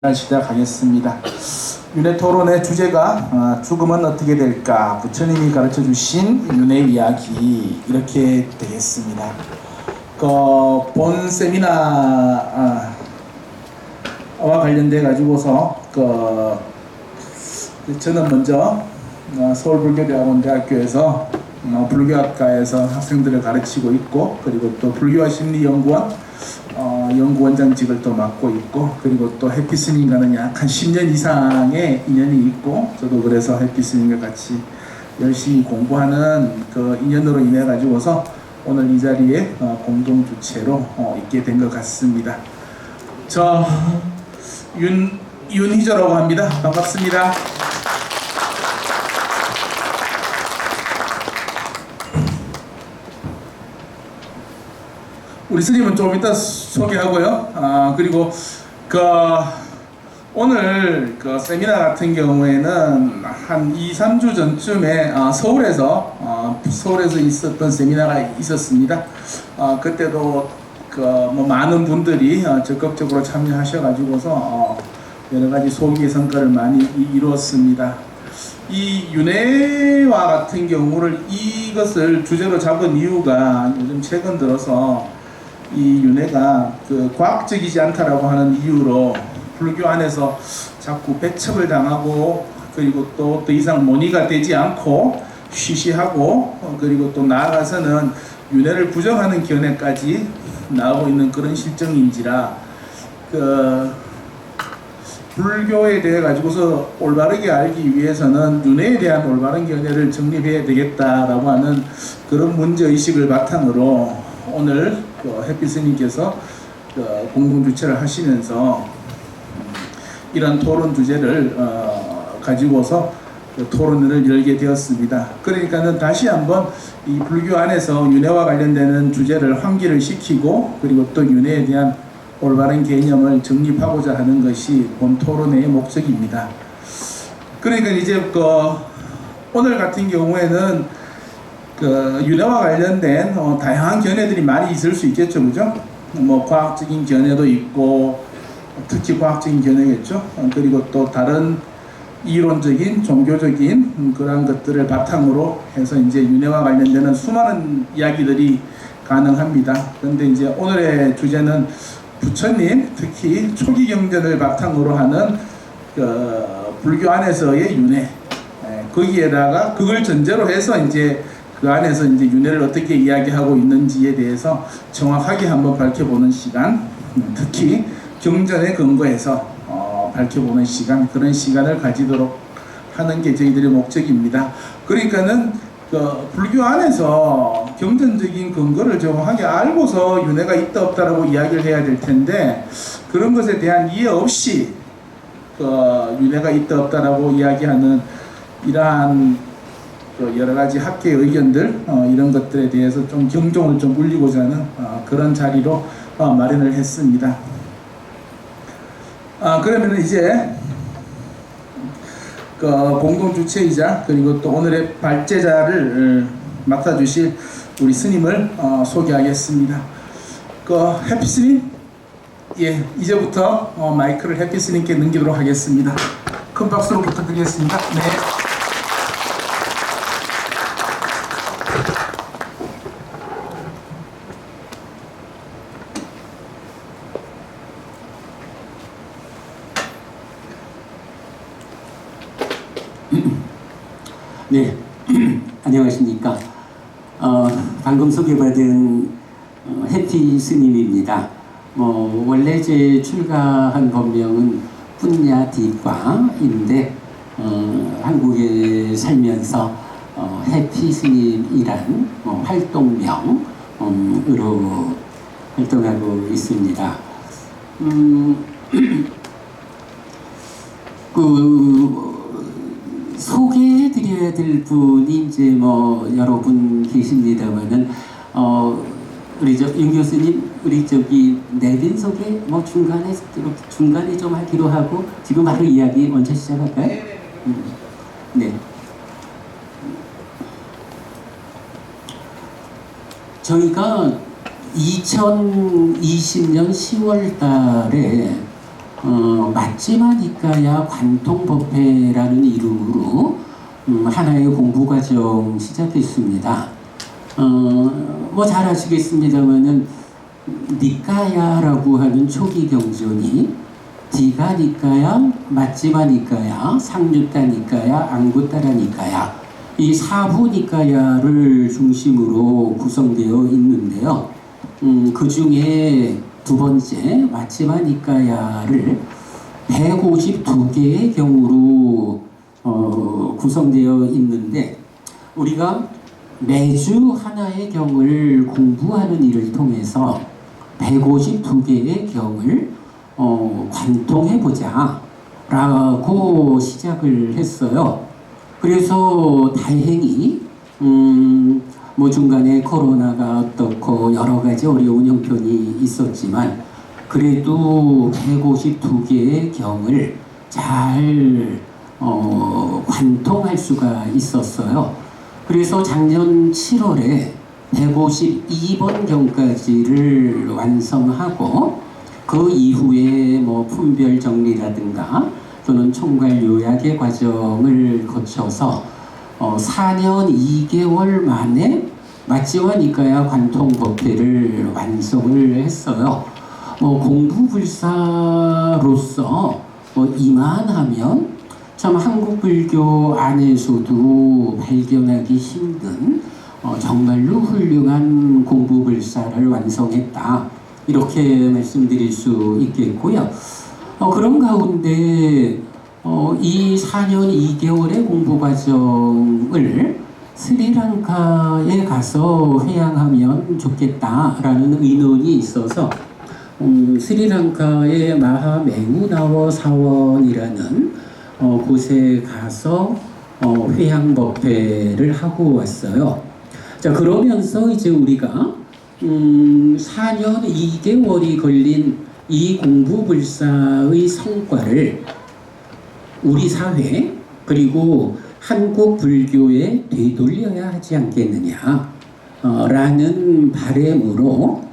시작하겠습니다. 윤회 토론의 주제가 죽음은 어떻게 될까? 부처님이 가르쳐 주신 윤회 이야기 이렇게 되겠습니다. 본 세미나와 관련돼 가지고서 저는 먼저 서울불교대학원대학교에서 불교학과에서 학생들을 가르치고 있고, 그리고 또 불교와 심리연구원 연구원장직을 또 맡고 있고, 그리고 또 해피스님과는 약 한 10년 이상의 인연이 있고, 저도 그래서 해피스님과 같이 열심히 공부하는 그 인연으로 인해 가지고서 오늘 이 자리에 공동 주체로 있게 된 것 같습니다. 저 윤희저라고 합니다. 반갑습니다. 우리 스님은 좀 이따 소개하고요. 그리고 오늘 세미나 같은 경우에는 한 2-3주 전쯤에 서울에서 있었던 세미나가 있었습니다. 그때도 많은 분들이 적극적으로 참여하셔가지고서 여러 가지 소기의 성과를 많이 이루었습니다. 이 윤회와 같은 경우를 이것을 주제로 잡은 이유가 요즘 최근 들어서 이 윤회가 과학적이지 않다라고 하는 이유로 불교 안에서 자꾸 배척을 당하고, 그리고 또 더 이상 논의가 되지 않고 쉬쉬하고, 그리고 또 나아가서는 윤회를 부정하는 견해까지 나오고 있는 그런 실정인지라 불교에 대해 가지고서 올바르게 알기 위해서는 윤회에 대한 올바른 견해를 정립해야 되겠다라고 하는 그런 문제의식을 바탕으로 오늘 햇빛스님께서 공동 주최를 하시면서 이런 토론 주제를 가지고서 토론을 열게 되었습니다. 그러니까는 다시 한번 이 불교 안에서 윤회와 관련되는 주제를 환기를 시키고, 그리고 또 윤회에 대한 올바른 개념을 정립하고자 하는 것이 본 토론회의 목적입니다. 그러니까 이제 오늘 같은 경우에는 윤회와 관련된 다양한 견해들이 많이 있을 수 있겠죠, 그죠? 과학적인 견해도 있고, 특히 과학적인 견해겠죠. 그리고 또 다른 이론적인, 종교적인 그런 것들을 바탕으로 해서 이제 윤회와 관련되는 수많은 이야기들이 가능합니다. 그런데 이제 오늘의 주제는 부처님, 특히 초기 경전을 바탕으로 하는 불교 안에서의 윤회, 거기에다가 그걸 전제로 해서 이제 그 안에서 이제 윤회를 어떻게 이야기하고 있는지에 대해서 정확하게 한번 밝혀보는 시간, 특히 경전에 근거해서 밝혀보는 시간, 그런 시간을 가지도록 하는 게 저희들의 목적입니다. 그러니까는 불교 안에서 경전적인 근거를 정확하게 알고서 윤회가 있다 없다라고 이야기를 해야 될 텐데, 그런 것에 대한 이해 없이 윤회가 있다 없다라고 이야기하는 이러한 여러 가지 학계의 의견들, 이런 것들에 대해서 좀 경종을 좀 울리고자 하는 그런 자리로 마련을 했습니다. 그러면 이제 공동 주체이자 그리고 또 오늘의 발제자를 맡아주실 우리 스님을 소개하겠습니다. 해피 스님, 예, 이제부터 마이크를 해피 스님께 넘기도록 하겠습니다. 큰 박수로 부탁드리겠습니다. 네. 네, 안녕하십니까. 방금 소개받은 해피 스님입니다. 원래 제 출가한 법명은 뿝야디과인데 한국에 살면서 해피 스님이란 활동명으로 활동하고 있습니다. 소개해드려야 될 분이 이제 여러분 계십니다만은 우리 윤 교수님, 우리 내빈 소개 중간에 좀 하기로 하고 지금 바로 이야기 먼저 시작할까요? 네. 저희가 2020년 10월 달에 맞지마니까야 관통법회라는 이름으로 하나의 공부과정 시작했습니다. 뭐 잘 아시겠습니다만은 니까야라고 하는 초기 경전이 디가니까야, 맞지마니까야, 상류따니까야, 앙구따라니까야 이 사부니까야를 중심으로 구성되어 있는데요. 그 중에 두 번째 맞지마니까야를 152개의 경우로 구성되어 있는데 우리가 매주 하나의 경을 공부하는 일을 통해서 152개의 경을 관통해보자 라고 시작을 했어요. 그래서 다행히 뭐 중간에 코로나가 어떻고 여러 가지 어려운 형편이 있었지만 그래도 152개의 경을 잘 관통할 수가 있었어요. 그래서 작년 7월에 152번 경까지를 완성하고 그 이후에 뭐 품별 정리라든가 또는 총괄 요약의 과정을 거쳐서 4년 2개월 만에 맞지와니까야 관통법회를 완성을 했어요. 공부불사로서 이만하면 참 한국 불교 안에서도 발견하기 힘든 정말로 훌륭한 공부불사를 완성했다. 이렇게 말씀드릴 수 있겠고요. 그런 가운데 이 4년 2개월의 공부 과정을 스리랑카에 가서 회양하면 좋겠다라는 의논이 있어서 스리랑카의 마하메우나워 사원이라는 곳에 가서 회양법회를 하고 왔어요. 자, 그러면서 이제 우리가 4년 2개월이 걸린 이 공부불사의 성과를 우리 사회 그리고 한국 불교에 되돌려야 하지 않겠느냐 라는 바람으로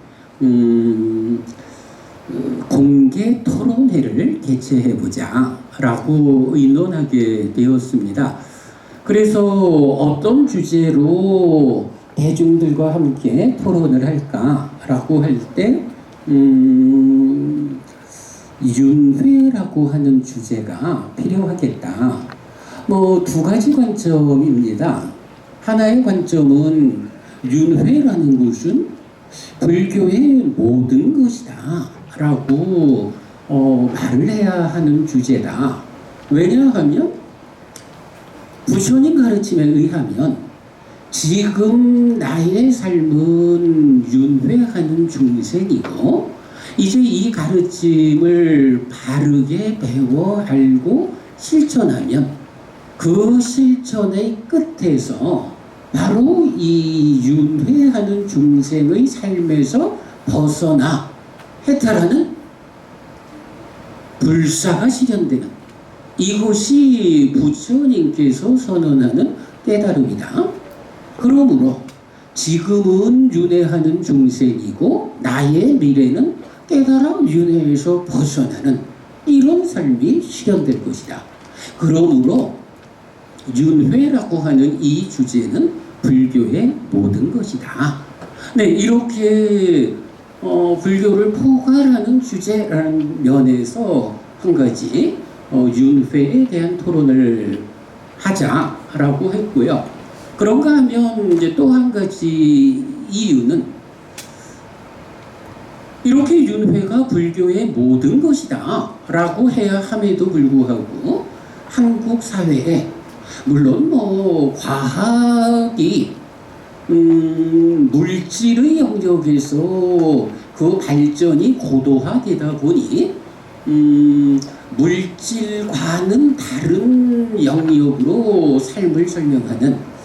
공개 토론회를 개최해보자 라고 의논하게 되었습니다. 그래서 어떤 주제로 대중들과 함께 토론을 할까라고 할 때 윤회라고 하는 주제가 필요하겠다. 두 가지 관점입니다. 하나의 관점은 윤회라는 것은 불교의 모든 것이다 라고 말을 해야 하는 주제다. 왜냐하면 부처님 가르침에 의하면 지금 나의 삶은 윤회하는 중생이고 이제 이 가르침을 바르게 배워 알고 실천하면 그 실천의 끝에서 바로 이 윤회하는 중생의 삶에서 벗어나 해탈하는 불사가 실현되는 이것이 부처님께서 선언하는 깨달음이다. 그러므로 지금은 윤회하는 중생이고 나의 미래는 깨달아 윤회에서 벗어나는 이런 삶이 실현될 것이다. 그러므로 윤회라고 하는 이 주제는 불교의 모든 것이다. 네, 이렇게 불교를 포괄하는 주제라는 면에서 한 가지 윤회에 대한 토론을 하자라고 했고요. 그런가 하면 이제 또 한 가지 이유는 이렇게 윤회가 불교의 모든 것이다 라고 해야 함에도 불구하고 한국 사회에 물론 과학이 물질의 영역에서 그 발전이 고도화되다 보니 물질과는 다른 영역으로 삶을 설명하는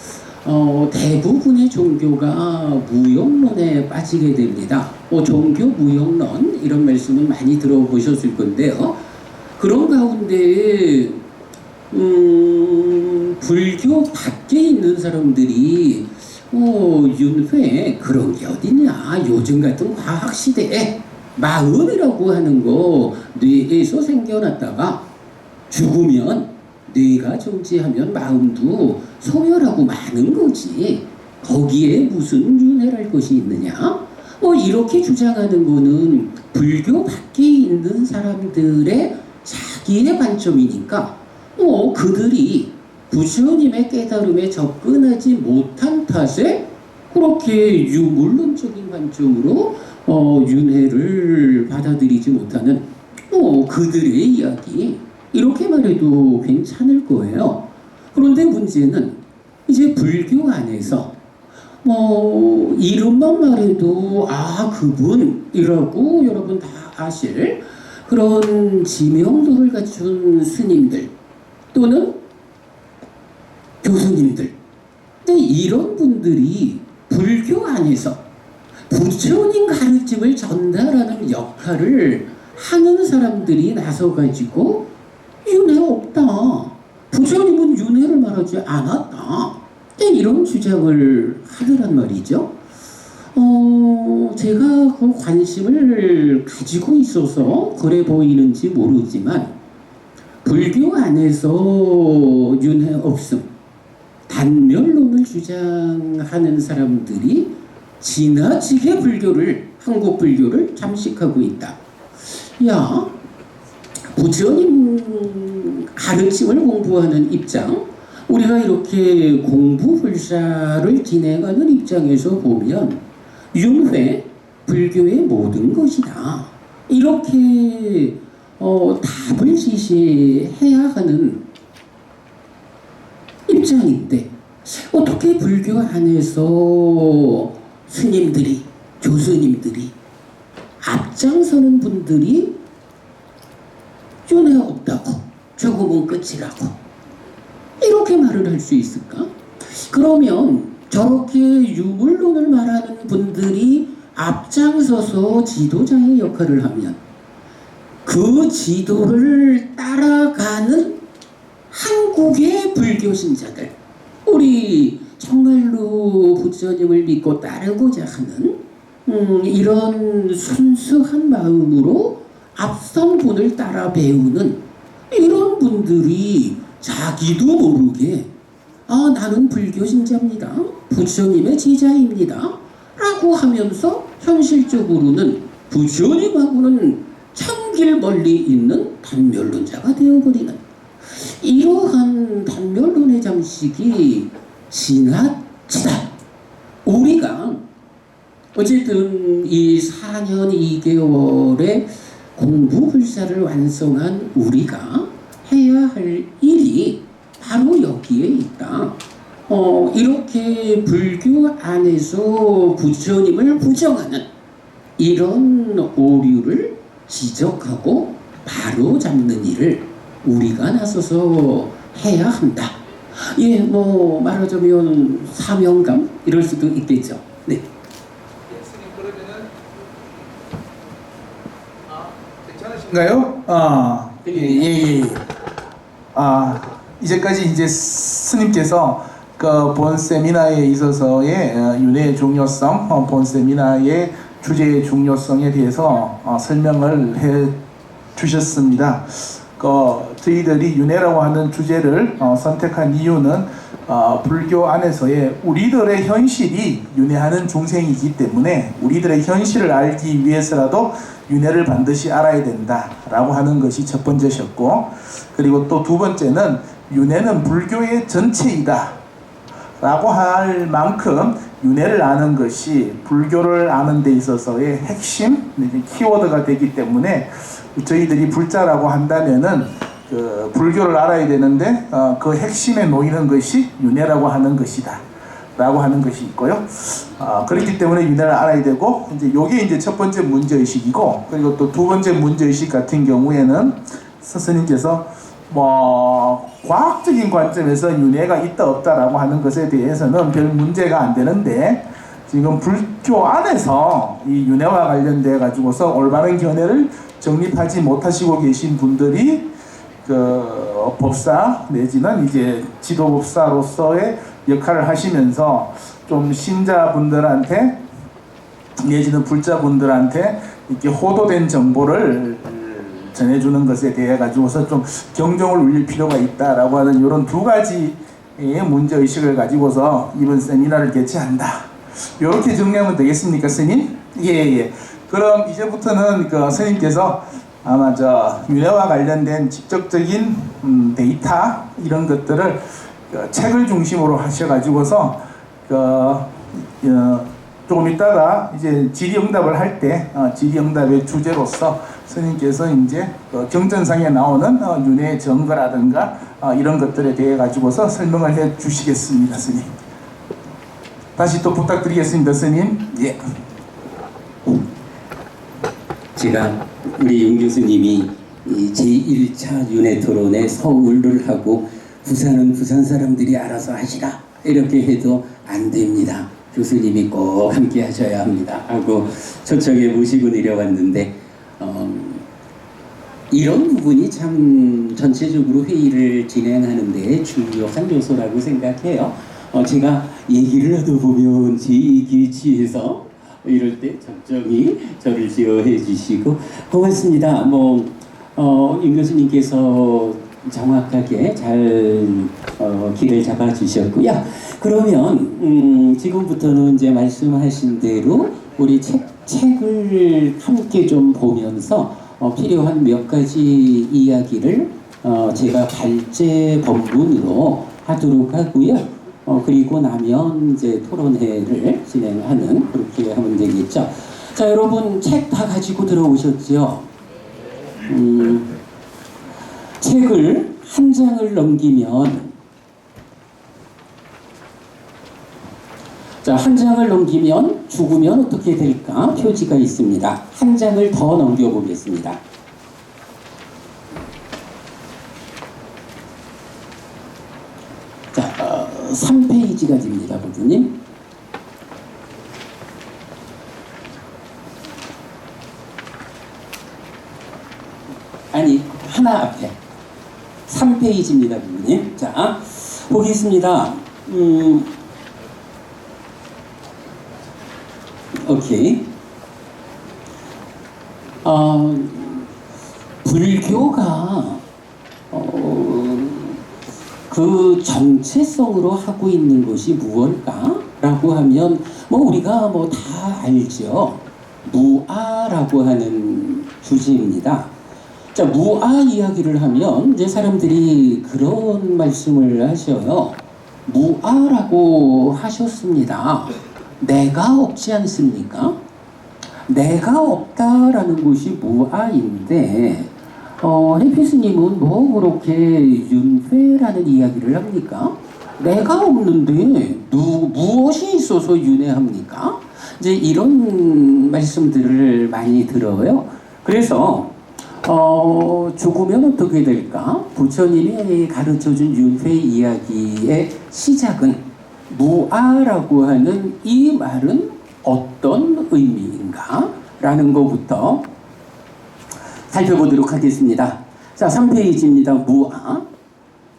대부분의 종교가 무용론에 빠지게 됩니다. 종교 무용론 이런 말씀은 많이 들어보셨을 건데요. 그런 가운데 불교 밖에 있는 사람들이 윤회 그런 게 어디냐 요즘 같은 과학 시대에 마음이라고 하는 거 뇌에서 생겨났다가 죽으면 뇌가 정지하면 마음도 소멸하고 마는 거지. 거기에 무슨 윤회랄 것이 있느냐? 이렇게 주장하는 거는 불교 밖에 있는 사람들의 자기의 관점이니까 그들이 부처님의 깨달음에 접근하지 못한 탓에 그렇게 유물론적인 관점으로 윤회를 받아들이지 못하는 그들의 이야기, 이렇게 말해도 괜찮을 거예요. 그런데 문제는 이제 불교 안에서 이름만 말해도 그분이라고 여러분 다 아실 그런 지명도를 갖춘 스님들 또는 교수님들, 근데 이런 분들이 불교 안에서 부처님 가르침을 전달하는 역할을 하는 사람들이 나서가지고 윤회 없다, 부처님은 윤회를 말하지 않았다, 이런 주장을 하더란 말이죠. 제가 그 관심을 가지고 있어서 그래 보이는지 모르지만 불교 안에서 윤회 없음, 단멸론을 주장하는 사람들이 지나치게 한국 불교를 잠식하고 있다. 야, 부처님 가르침을 공부하는 입장, 우리가 이렇게 공부불사를 진행하는 입장에서 보면 윤회, 불교의 모든 것이다, 이렇게 답을 지시해야 하는 입장인데, 어떻게 불교 안에서 스님들이, 교수님들이, 앞장서는 분들이 윤회 없다고, 조금은 끝이라고 이렇게 말을 할 수 있을까? 그러면 저렇게 유물론을 말하는 분들이 앞장서서 지도자의 역할을 하면 그 지도를 따라가는 한국의 불교 신자들, 우리 정말로 부처님을 믿고 따르고자 하는 이런 순수한 마음으로 앞선 분을 따라 배우는 이런 분들이 자기도 모르게 나는 불교 신자입니다, 부처님의 제자입니다 라고 하면서 현실적으로는 부처님하고는 천길 멀리 있는 단멸론자가 되어버리는 이러한 단멸론의 잠식이 지나치다. 우리가 어쨌든 이 4년 2개월의 공부불사를 완성한 우리가 해야 할 일이 바로 여기에 있다. 이렇게 불교 안에서 부처님을 부정하는 이런 오류를 지적하고 바로 잡는 일을 우리가 나서서 해야 한다. 말하자면 사명감 이럴 수도 있겠죠. 네. 스님, 그러면은 괜찮으신가요? 예. 이제까지 이제 스님께서 그 본 세미나에 있어서의 윤회의 중요성, 본 세미나의 주제의 중요성에 대해서 설명을 해 주셨습니다. 저희들이 윤회라고 하는 주제를 선택한 이유는 불교 안에서의 우리들의 현실이 윤회하는 중생이기 때문에 우리들의 현실을 알기 위해서라도 윤회를 반드시 알아야 된다라고 하는 것이 첫 번째셨고, 그리고 또 두 번째는 윤회는 불교의 전체이다 라고 할 만큼 윤회를 아는 것이 불교를 아는 데 있어서의 핵심, 키워드가 되기 때문에 저희들이 불자라고 한다면은 불교를 알아야 되는데 그 핵심에 놓이는 것이 윤회라고 하는 것이다 라고 하는 것이 있고요. 그렇기 때문에 윤회를 알아야 되고, 이제 요게 이제 첫 번째 문제의식이고, 그리고 또 두 번째 문제의식 같은 경우에는 스님께서 과학적인 관점에서 윤회가 있다 없다라고 하는 것에 대해서는 별 문제가 안 되는데, 지금 불교 안에서 이 윤회와 관련돼 가지고서 올바른 견해를 정립하지 못하시고 계신 분들이 법사 내지는 이제 지도법사로서의 역할을 하시면서 좀 신자분들한테 내지는 불자분들한테 이렇게 호도된 정보를 전해주는 것에 대해 가지고서 좀 경종을 울릴 필요가 있다라고 하는 이런 두 가지의 문제 의식을 가지고서 이번 세미나를 개최한다. 이렇게 정리하면 되겠습니까, 스님? 예. 그럼 이제부터는 그 스님께서 아마 윤회와 관련된 직접적인 데이터 이런 것들을 책을 중심으로 하셔가지고서 조금 있다가 이제 질의응답을 할 때 질의응답의 주제로서 스님께서 이제 경전상에 나오는 윤회의 정거라든가 이런 것들에 대해 가지고서 설명을 해 주시겠습니다, 스님. 다시 또 부탁드리겠습니다, 스님. 예. 제가 우리 윤 교수님이 이 제1차 윤회 토론에 서울을 하고 부산은 부산 사람들이 알아서 하시라 이렇게 해도 안 됩니다. 교수님이 꼭 함께 하셔야 합니다 하고 초청에 모시고 내려왔는데 이런 부분이 참 전체적으로 회의를 진행하는 데 중요한 요소라고 생각해요. 제가 얘기를 하다 보면 제 얘기에 취해서 이럴 때 적정히 저를 지어해 주시고 고맙습니다. 윤 교수님께서 정확하게 잘 길을 잡아 주셨고요. 그러면 지금부터는 이제 말씀하신 대로 우리 책을 함께 좀 보면서 필요한 몇 가지 이야기를 제가 발제 본문으로 하도록 하고요. 그리고 나면 이제 토론회를 진행하는 그렇게 하면 되겠죠. 자, 여러분 책 다 가지고 들어오셨죠? 책을 한 장을 넘기면 한 장을 넘기면 죽으면 어떻게 될까? 표지가 있습니다. 한 장을 더 넘겨보겠습니다. 자, 3페이지가 됩니다, 교수님. 아니, 하나 앞에 3페이지입니다, 교수님. 자, 보겠습니다. 오케이. 불교가 그 정체성으로 하고 있는 것이 무엇일까라고 하면 우리가 다 알죠. 무아라고 하는 주제입니다. 자, 무아 이야기를 하면 이제 사람들이 그런 말씀을 하셔요. 무아라고 하셨습니다. 내가 없지 않습니까? 내가 없다라는 것이 무아인데 해피스님은 그렇게 윤회라는 이야기를 합니까? 내가 없는데 무엇이 있어서 윤회합니까? 이제 이런 말씀들을 많이 들어요. 그래서 죽으면 어떻게 될까? 부처님이 가르쳐준 윤회 이야기의 시작은 무아라고 하는 이 말은 어떤 의미인가? 라는 것부터 살펴보도록 하겠습니다. 자, 3페이지입니다. 무아.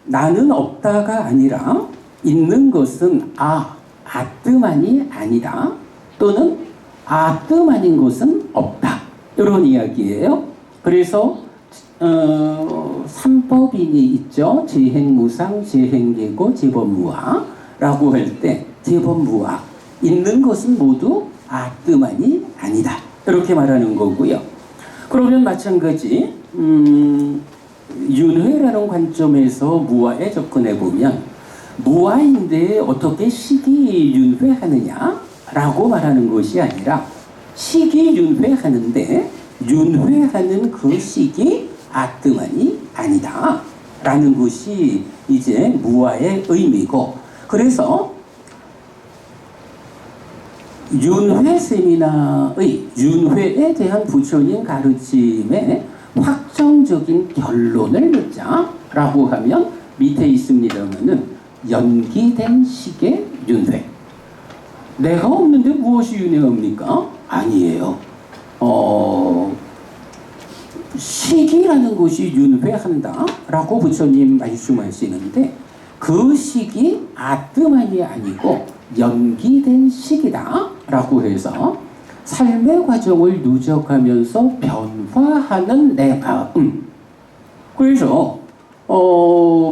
나는 없다가 아니라 있는 것은 아뜸만이 아니다. 또는 아뜸 아닌 것은 없다. 이런 이야기예요. 그래서 삼법인이 있죠. 재행무상, 재행계고, 재법무아라고 할 때 재법무아. 있는 것은 모두 아뜸만이 아니다. 이렇게 말하는 거고요. 그러면 마찬가지 윤회라는 관점에서 무아에 접근해 보면 무아인데 어떻게 시기윤회하느냐라고 말하는 것이 아니라 시기윤회하는데 윤회하는 그 시기 아뜸만이 아니다 라는 것이 이제 무아의 의미고, 그래서 윤회 세미나의 윤회에 대한 부처님 가르침에 확정적인 결론을 맺자라고 하면 밑에 있습니다만은 연기된 식의 윤회. 내가 없는데 무엇이 윤회합니까? 아니에요. 시기라는 것이 윤회한다라고 부처님 말씀하시는데 그 시기 아뜸만이 아니고 연기된 시기다라고 해서 삶의 과정을 누적하면서 변화하는 내 마음. 그래서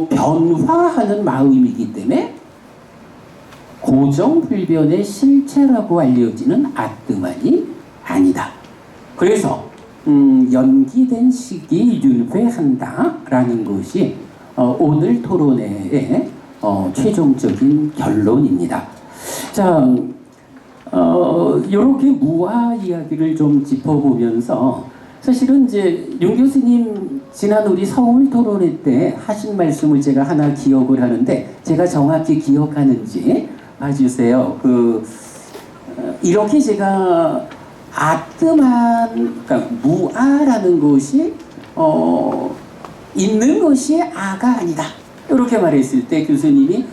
변화하는 마음이기 때문에 고정불변의 실체라고 알려지는 아뜨만이 아니다. 그래서 연기된 시기 윤회한다라는 것이 오늘 토론회의 최종적인 결론입니다. 자, 이렇게 무아 이야기를 좀 짚어보면서 사실은 이제 윤 교수님 지난 우리 서울 토론회 때 하신 말씀을 제가 하나 기억을 하는데 제가 정확히 기억하는지 봐주세요. 이렇게 제가 아뜨만, 그러니까 무아라는 것이 있는 것이 아가 아니다. 이렇게 말했을 때 교수님이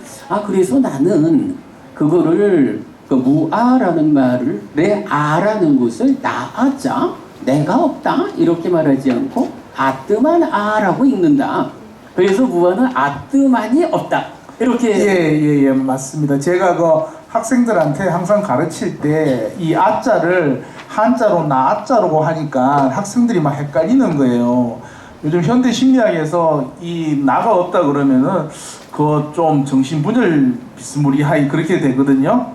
그래서 나는 그거를 무아라는 말을 내 아라는 것을 나아자 내가 없다 이렇게 말하지 않고 아뜨만 아라고 읽는다. 그래서 무아는 아뜨만이 없다. 이렇게 예, 맞습니다. 제가 학생들한테 항상 가르칠 때 이 아자를 한자로 나아자라고 하니까 학생들이 막 헷갈리는 거예요. 요즘 현대 심리학에서 이 나가 없다 그러면은 그거 좀 정신분열 비스무리하게 그렇게 되거든요.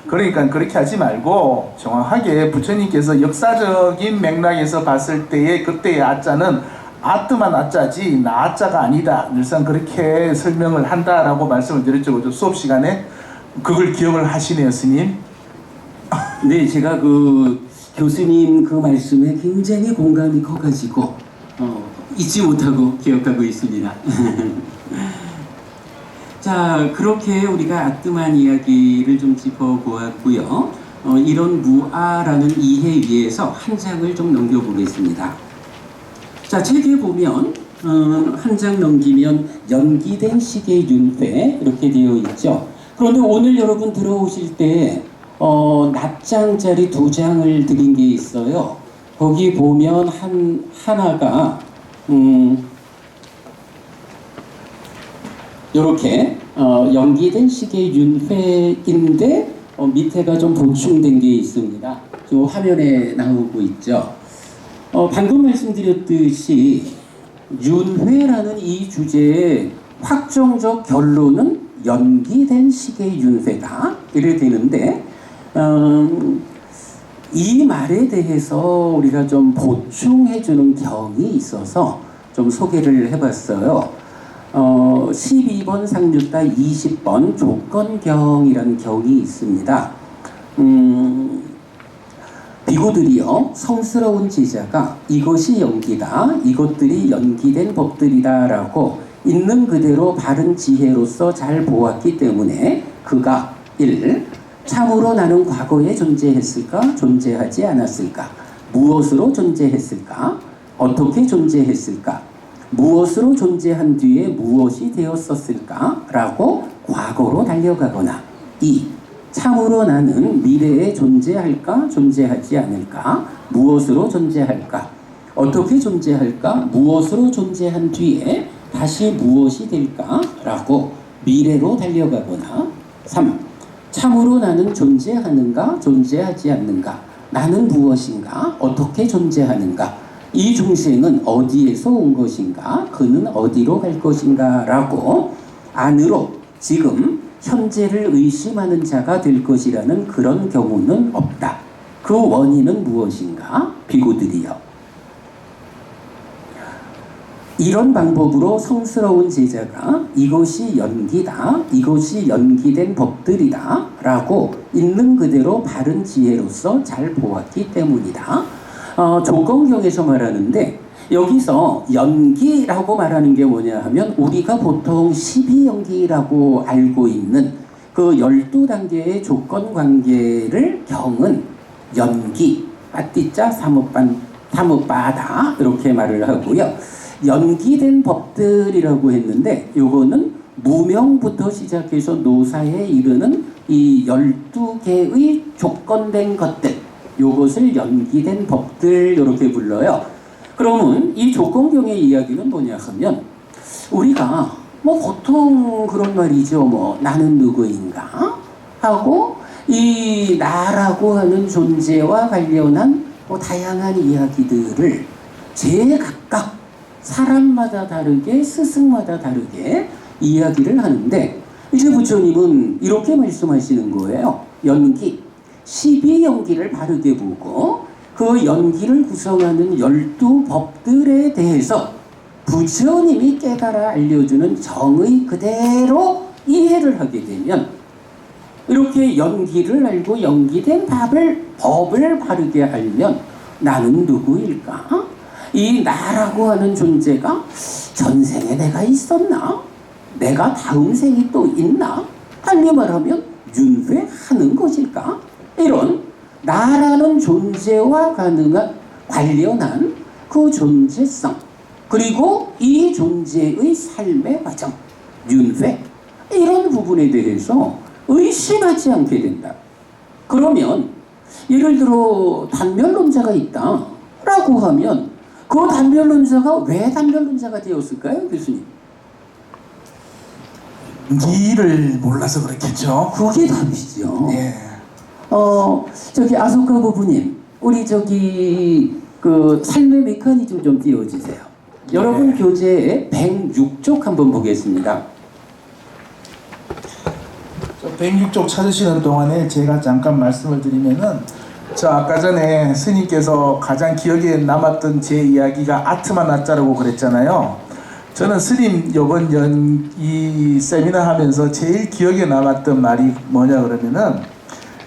그러니까 그렇게 하지 말고 정확하게 부처님께서 역사적인 맥락에서 봤을 때의 그때의 아자는 아뜨만 아자지 나아자가 아니다. 늘상 그렇게 설명을 한다라고 말씀을 드렸죠. 그죠? 수업 시간에 그걸 기억을 하시네요, 스님. 네, 제가 교수님 그 말씀에 굉장히 공감이 커가지고 잊지 못하고 기억하고 있습니다. 자, 그렇게 우리가 아뜨만 이야기를 좀 짚어보았고요. 이런 무아라는 이해 위에서 한 장을 좀 넘겨보겠습니다. 자, 책에 보면 한 장 넘기면 연기된 시계 윤회 이렇게 되어 있죠. 그런데 오늘 여러분 들어오실 때 낱장짜리 2장을 드린 게 있어요. 거기 보면 하나가 이렇게 연기된 시계 윤회인데 밑에가 좀 보충된 게 있습니다. 저 화면에 나오고 있죠. 방금 말씀드렸듯이 윤회라는 이 주제의 확정적 결론은 연기된 시계 윤회다 이래 되는데 이 말에 대해서 우리가 좀 보충해주는 경이 있어서 좀 소개를 해봤어요. 12번 상류따 20번 조건경이라는 경이 있습니다. 비구들이요, 성스러운 제자가 이것이 연기다, 이것들이 연기된 법들이다 라고 있는 그대로 바른 지혜로서 잘 보았기 때문에 그가 1. 참으로 나는 과거에 존재했을까? 존재하지 않았을까? 무엇으로 존재했을까? 어떻게 존재했을까? 무엇으로 존재한 뒤에 무엇이 되었었을까? 라고 과거로 달려가거나 2. 참으로 나는 미래에 존재할까? 존재하지 않을까? 무엇으로 존재할까? 어떻게 존재할까? 무엇으로 존재한 뒤에 다시 무엇이 될까? 라고 미래로 달려가거나 3. 참으로 나는 존재하는가? 존재하지 않는가? 나는 무엇인가? 어떻게 존재하는가? 이 중생은 어디에서 온 것인가? 그는 어디로 갈 것인가? 라고 안으로 지금 현재를 의심하는 자가 될 것이라는 그런 경우는 없다. 그 원인은 무엇인가? 비구들이요. 이런 방법으로 성스러운 제자가 이것이 연기다, 이것이 연기된 법들이다 라고 있는 그대로 바른 지혜로서 잘 보았기 때문이다. 조건경에서 말하는데 여기서 연기라고 말하는 게 뭐냐 하면 우리가 보통 12연기라고 알고 있는 그 12단계의 조건관계를 경은 연기, 빠띠자 사무빠다 이렇게 말을 하고요. 연기된 법들이라고 했는데 요거는 무명부터 시작해서 노사에 이르는 이 12개의 조건된 것들, 요것을 연기된 법들 이렇게 불러요. 그러면 이 조건경의 이야기는 뭐냐 하면 우리가 보통 그런 말이죠. 나는 누구인가 하고 이 나라고 하는 존재와 관련한 다양한 이야기들을 제각각 사람마다 다르게 스승마다 다르게 이야기를 하는데 이제 부처님은 이렇게 말씀하시는 거예요. 연기, 12연기를 바르게 보고 그 연기를 구성하는 12법들에 대해서 부처님이 깨달아 알려주는 정의 그대로 이해를 하게 되면 이렇게 연기를 알고 연기된 법을 바르게 알면 나는 누구일까? 이 나라고 하는 존재가 전생에 내가 있었나? 내가 다음 생이 또 있나? 달리 말하면 윤회하는 것일까? 이런 나라는 존재와 관련한 그 존재성 그리고 이 존재의 삶의 과정 윤회 이런 부분에 대해서 의심하지 않게 된다. 그러면 예를 들어 단멸론자가 있다라고 하면 그 단멸론자가 왜 단멸론자가 되었을까요, 교수님? 연기를 몰라서 그렇겠죠. 그게 답이죠. 예. 저기 아소카 부부님, 우리 저기 그 삶의 메커니즘 좀 띄워주세요. 여러분 교재에 106쪽 한번 보겠습니다. 106쪽 찾으시는 동안에 제가 잠깐 말씀을 드리면은 아까 전에 스님께서 가장 기억에 남았던 제 이야기가 아트만 아짜라고 그랬잖아요. 저는 스님 이번 이 세미나 하면서 제일 기억에 남았던 말이 뭐냐 그러면은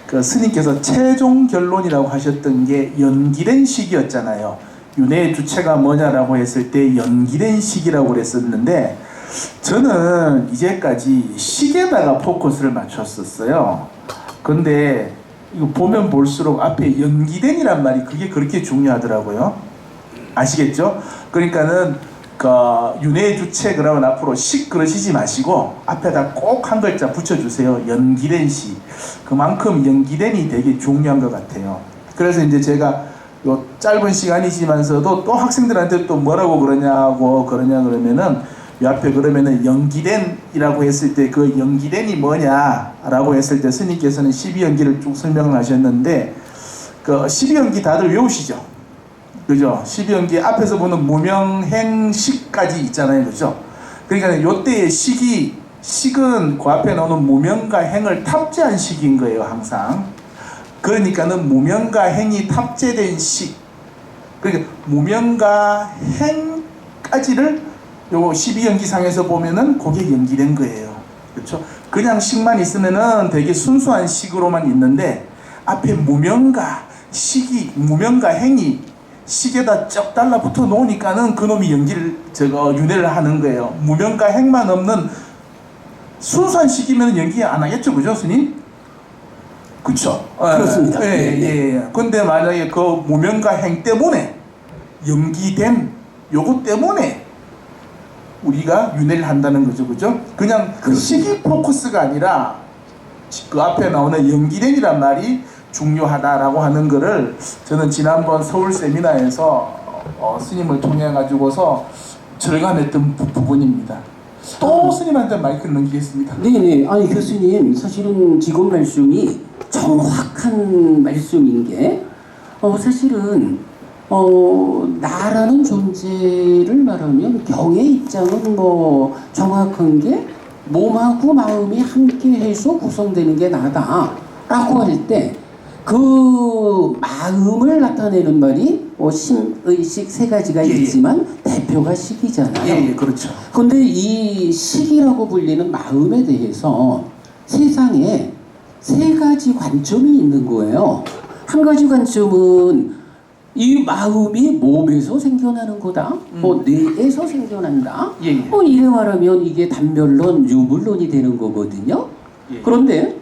그 스님께서 최종 결론이라고 하셨던 게 연기된 시기였잖아요. 윤회의 주체가 뭐냐라고 했을 때 연기된 시기라고 그랬었는데 저는 이제까지 시계에다가 포커스를 맞췄었어요. 근데 이거 보면 볼수록 앞에 연기된이란 말이 그게 그렇게 중요하더라고요. 아시겠죠? 그러니까는 그 윤회의 주체 그러면 앞으로 식 그러시지 마시고 앞에다 꼭 한 글자 붙여주세요. 연기된 시. 그만큼 연기된이 되게 중요한 것 같아요. 그래서 이제 제가 요 짧은 시간이지만서도 또 학생들한테 또 뭐라고 그러냐 그러면은 이 앞에 그러면은 연기된이라고 했을 때 그 연기된이 뭐냐라고 했을 때 스님께서는 12연기를 쭉 설명을 하셨는데 그 12연기 다들 외우시죠? 그죠? 12연기 앞에서 보는 무명행식까지 있잖아요. 그죠? 그러니까 요때의 식은 그 앞에 나오는 무명과 행을 탑재한 식인 거예요. 항상. 그러니까는 무명과 행이 탑재된 식. 그러니까 무명과 행까지를 요 12연기상에서 보면은 그게 연기된 거예요. 그렇죠? 그냥 식만 있으면은 되게 순수한 식으로만 있는데 앞에 무명과 행이 식에다 쩍 달라붙어 놓으니까는 그놈이 연기를 윤회를 하는 거예요. 무명과 행만 없는 순수한 식이면 연기 안 하겠죠, 그죠, 스님? 그렇죠. 그렇습니다. 예. 근데 만약에 그 무명과 행 때문에 연기된 요거 때문에 우리가 윤회를 한다는 거죠, 그죠? 그냥 그 시기 포커스가 아니라 그 앞에 나오는 연기된이란 말이 중요하다라고 하는 거를 저는 지난번 서울 세미나에서 스님을 통해 가지고서 절감했던 부분입니다. 또 스님한테 마이크를 넘기겠습니다. 네네. 아니 교수님 사실은 지금 말씀이 정확한 말씀인 게 사실은 나라는 존재를 말하면 경의 입장은 뭐 정확한 게 몸하고 마음이 함께해서 구성되는 게 나다라고 할 때 그 마음을 나타내는 말이 심의식 세 가지가 있지만 대표가 식이잖아요. 예, 그렇죠. 근데 이 식이라고 불리는 마음에 대해서 세상에 세 가지 관점이 있는 거예요. 한 가지 관점은 이 마음이 몸에서 생겨나는 거다. 뇌에서 생겨난다. 예. 이래 말하면 이게 단멸론, 유물론이 되는 거거든요. 예. 그런데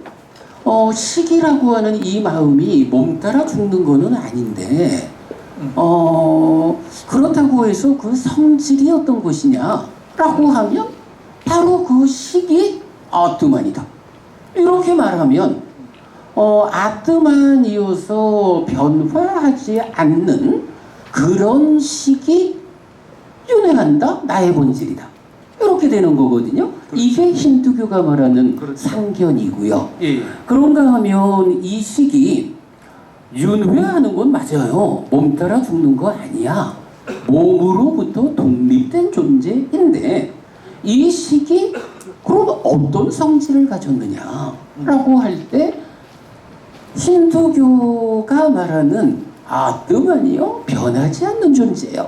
식이라고 하는 이 마음이 몸 따라 죽는 거는 아닌데 그렇다고 해서 그 성질이 어떤 것이냐라고 하면 바로 그 식이 아트만이다. 이렇게 말하면 아트만이어서 변화하지 않는 그런 식이 윤회한다. 나의 본질이다. 이렇게 되는 거거든요. 이게 힌두교가 말하는 그렇죠. 상견이고요. 예. 그런가 하면 이 시기 윤회하는 건 맞아요. 몸 따라 죽는 거 아니야. 몸으로부터 독립된 존재인데 이 시기 그럼 어떤 성질을 가졌느냐라고 할 때 힌두교가 말하는 아뜨만이요 변하지 않는 존재요.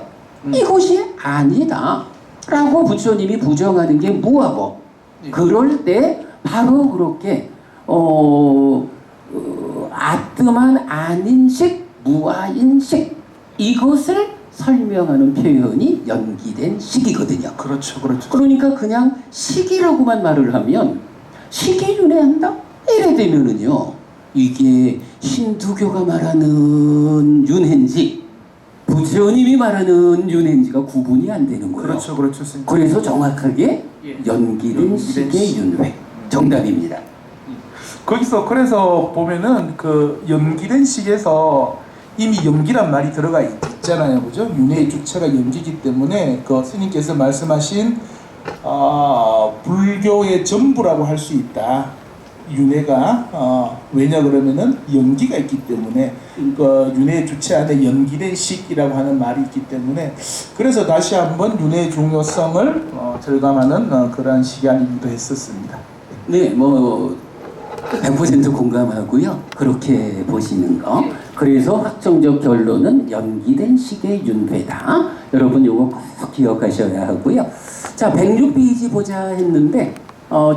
이것이 아니다 라고 부처님이 부정하는 게 뭐하고 그럴 때 바로 그렇게 아뜨만 아닌식 무아인식 이것을 설명하는 표현이 연기된 시기거든요. 그렇죠, 그렇죠. 그러니까 그냥 시기라고만 말을 하면 시기윤회한다? 이래 되면은요 이게 힌두교가 말하는 윤회인지 부처님이 말하는 윤회인지가 구분이 안 되는 거예요. 그렇죠, 그렇죠. 그래서 정확하게 예. 연기된 시기의 윤회 정답입니다. 거기서 그래서 보면은 그 연기된 시기에서 이미 연기란 말이 들어가 있잖아요, 그죠? 윤회의 주체가 연기이기 때문에 그 스님께서 말씀하신 불교의 전부라고 할 수 있다. 윤회가 왜냐 그러면은 연기가 있기 때문에 그 윤회의 주체 안에 연기된 식이라고 하는 말이 있기 때문에 그래서 다시 한번 윤회의 중요성을 절감하는 그러한 시간이기도 했었습니다. 네, 뭐 100% 공감하고요. 그렇게 보시는 거. 그래서 확정적 결론은 연기된 시기의 윤회다. 여러분 요거 꼭 기억하셔야 하고요. 자, 106페이지 보자 했는데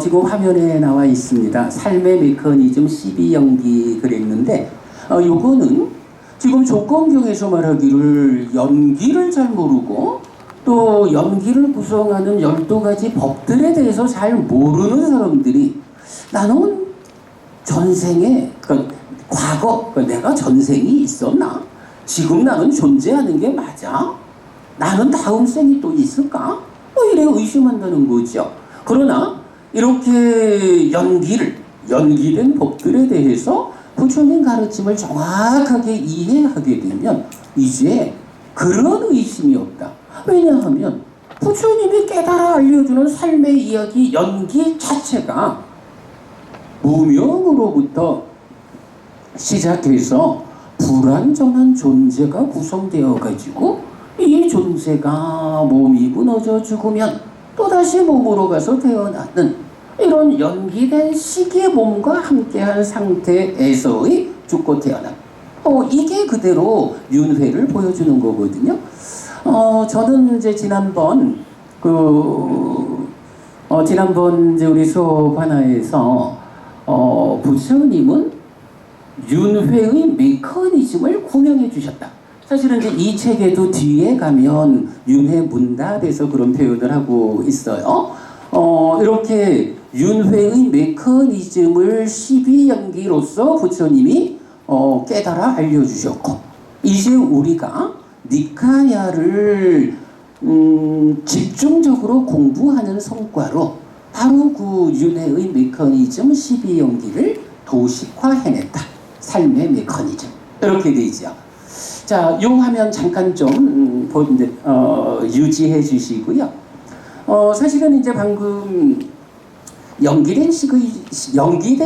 지금 화면에 나와 있습니다. 삶의 메커니즘 12연기 그랬는데 요거는 지금 조건경에서 말하기를 연기를 잘 모르고 또 연기를 구성하는 12가지 법들에 대해서 잘 모르는 사람들이 나는 전생에 과거 내가 전생이 있었나? 지금 나는 존재하는 게 맞아? 나는 다음 생이 또 있을까? 이래 의심한다는 거죠. 그러나 이렇게 연기된 법들에 대해서 부처님 가르침을 정확하게 이해하게 되면 이제 그런 의심이 없다. 왜냐하면 부처님이 깨달아 알려주는 삶의 이야기 연기 자체가 무명으로부터 시작해서 불완전한 존재가 구성되어 가지고 이 존재가 몸이 무너져 죽으면 또다시 몸으로 가서 태어나는 이런 연기된 시기의 몸과 함께한 상태에서의 죽고 태어남. 이게 그대로 윤회를 보여주는 거거든요. 저는 이제 지난번 이제 우리 수업 하나에서 부처님은 윤회의 메커니즘을 구명해 주셨다. 사실은 이제 이 책에도 뒤에 가면 윤회 문답에서 그런 표현을 하고 있어요. 이렇게 윤회의 메커니즘을 12연기로서 부처님이 깨달아 알려주셨고 이제 우리가 니카야를 집중적으로 공부하는 성과로 바로 그 윤회의 메커니즘 12연기를 도식화해냈다. 삶의 메커니즘 이렇게 되죠. 자, 요 화면 잠깐 좀 유지해 주시고요. 사실은 이제 방금 연기된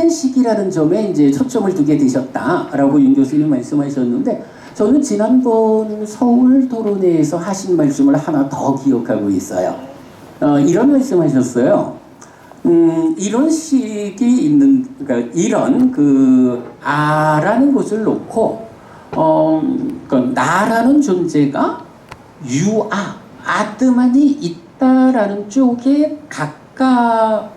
시기라는 점에 이제 초점을 두게 되셨다라고 윤 교수님 말씀하셨는데 저는 지난번 서울 토론회에서 하신 말씀을 하나 더 기억하고 있어요. 이런 말씀하셨어요. 이런 식이 있는, 그러니까 이런 아라는 것을 놓고 나라는 존재가 아뜨만이 있다라는 쪽에 가까우면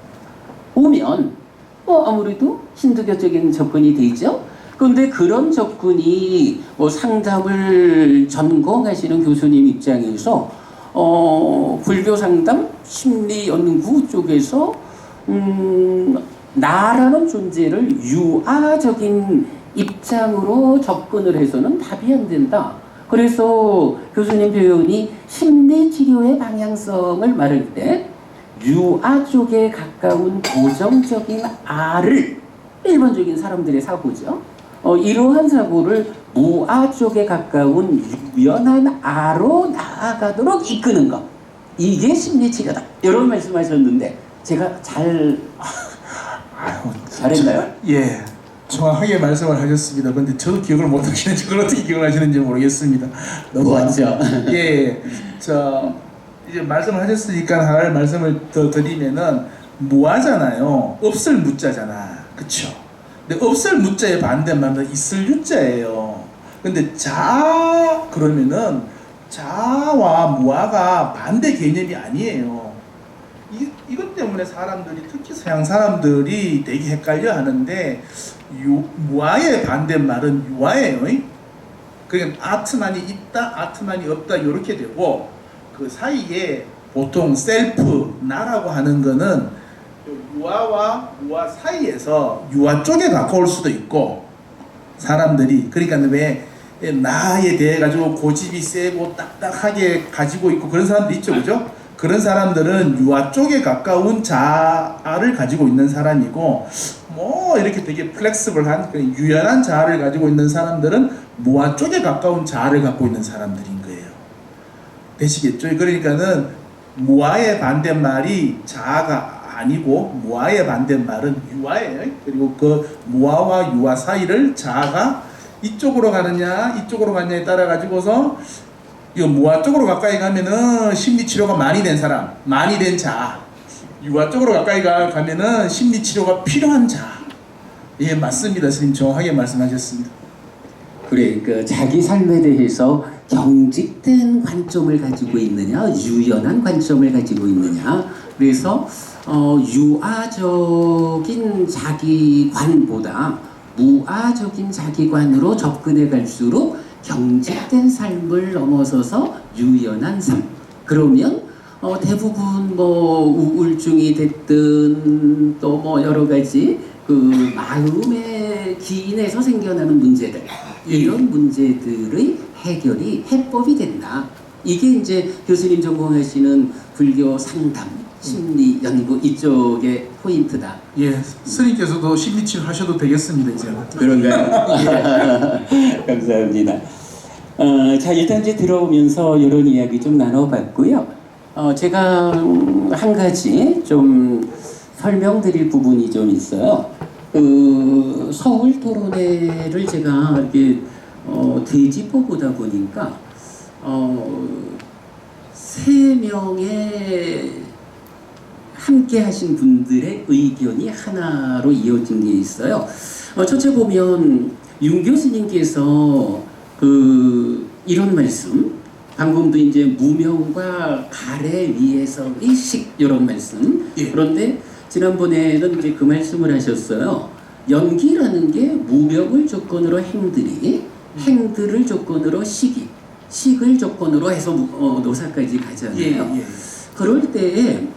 아무래도 힌두교적인 접근이 되죠. 그런데 그런 접근이 상담을 전공하시는 교수님 입장에서 불교 상담 심리 연구 쪽에서 나라는 존재를 유아적인 입장으로 접근을 해서는 답이 안 된다. 그래서 교수님 표현이 심리치료의 방향성을 말할 때 유아 쪽에 가까운 고정적인 아를 일반적인 사람들의 사고죠. 이러한 사고를 무아 쪽에 가까운 유연한 아로 나아가도록 이끄는 것. 이게 심리치료다. 이런 말씀하셨는데 제가 아유, 잘했나요? 예, 정확하게 말씀을 하셨습니다. 근데 저도 기억을 못 하시는지 그걸 어떻게 기억을 하시는지 모르겠습니다. 너무 맞죠? 예, 저 이제 말씀을 하셨으니까 할 말씀을 더 드리면은 무하잖아요. 없을 무자잖아, 그쵸? 근데 없을 무자의 반대말은 있을 유자예요. 근데 자 그러면은 자와 무하가 반대 개념이 아니에요. 이것 때문에 사람들이, 특히 서양 사람들이 되게 헷갈려 하는데, 무아의 반대말은 유아예요. 그러니까 아트만이 있다, 아트만이 없다 이렇게 되고, 그 사이에 보통 셀프, 나라고 하는 거는 유아와 무아 사이에서 유아 쪽에 가까울 수도 있고, 사람들이 그러니까 왜 나에 대해 가지고 고집이 세고 딱딱하게 가지고 있고 그런 사람들 있죠, 그죠? 그런 사람들은 유아 쪽에 가까운 자아를 가지고 있는 사람이고, 뭐 이렇게 되게 플렉스블한 유연한 자아를 가지고 있는 사람들은 무아 쪽에 가까운 자아를 갖고 있는 사람들인 거예요. 되시겠죠? 그러니까는 무아의 반대말이 자아가 아니고 무아의 반대말은 유아예요. 그리고 그 무아와 유아 사이를 자아가 이쪽으로 가느냐 이쪽으로 가느냐에 따라 가지고서 이 무아 쪽으로 가까이 가면은 심리 치료가 많이 된 사람, 많이 된 자. 유아 쪽으로 가까이 가면은 심리 치료가 필요한 자. 예, 맞습니다. 스님 정확하게 말씀하셨습니다. 그래, 그 자기 삶에 대해서 경직된 관점을 가지고 있느냐, 유연한 관점을 가지고 있느냐. 그래서 유아적인 자기관보다 무아적인 자기관으로 접근해 갈수록 경직된 삶을 넘어서서 유연한 삶. 그러면 대부분 뭐 우울증이 됐든 또 뭐 여러 가지 그 마음의 기인에서 생겨나는 문제들, 이런 문제들의 해결이 해법이 된다. 이게 이제 교수님 전공하시는 불교 상담, 심리 연구 이쪽의 포인트다. 예, 스님께서도 심리치료 하셔도 되겠습니다, 이제. 그런가요? 예. 감사합니다. 자, 일단 이제 들어오면서 이런 이야기 좀 나눠봤고요. 제가 한 가지 좀 설명드릴 부분이 좀 있어요. 서울 토론회를 제가 이렇게 되짚어 보다 보니까 3명의 함께 하신 분들의 의견이 하나로 이어진 게 있어요. 첫째 보면 윤 교수님께서 이런 말씀, 방금도 이제 무명과 가래 위에서의 식 이런 말씀. 예. 그런데 지난번에는 이제 그 말씀을 하셨어요. 연기라는 게 무명을 조건으로 행들이, 행들을 조건으로 식이, 식을 조건으로 해서 노사까지 가잖아요. 예, 예. 그럴 때에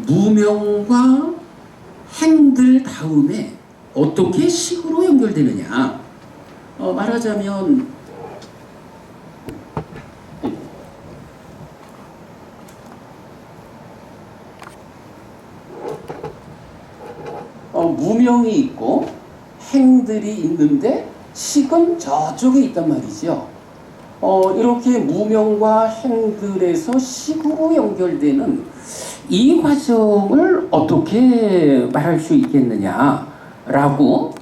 무명과 행들 다음에 어떻게 식으로 연결되느냐. 말하자면 무명이 있고 행들이 있는데 식은 저쪽에 있단 말이죠. 이렇게 무명과 행들에서 식으로 연결되는 이 과정을 어떻게 말할 수 있겠느냐라고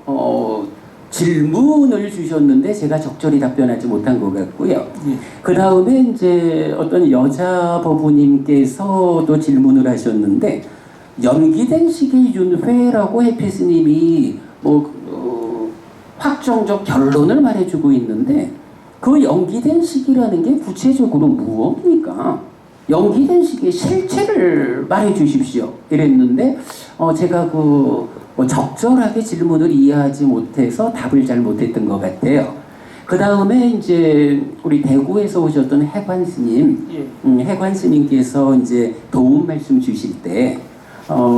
질문을 주셨는데 제가 적절히 답변하지 못한 것 같고요. 예. 그 다음에 이제 어떤 여자 법우님께서도 질문을 하셨는데 연기된 식의 윤회라고 해피스님이 확정적 결론을 말해주고 있는데 그 연기된 식이라는 게 구체적으로 무엇입니까? 연기된 식의 실체를 말해주십시오. 이랬는데 제가 적절하게 질문을 이해하지 못해서 답을 잘 못했던 것 같아요. 그 다음에 이제 우리 대구에서 오셨던 해관 스님, 해관 스님께서 이제 도움 말씀 주실 때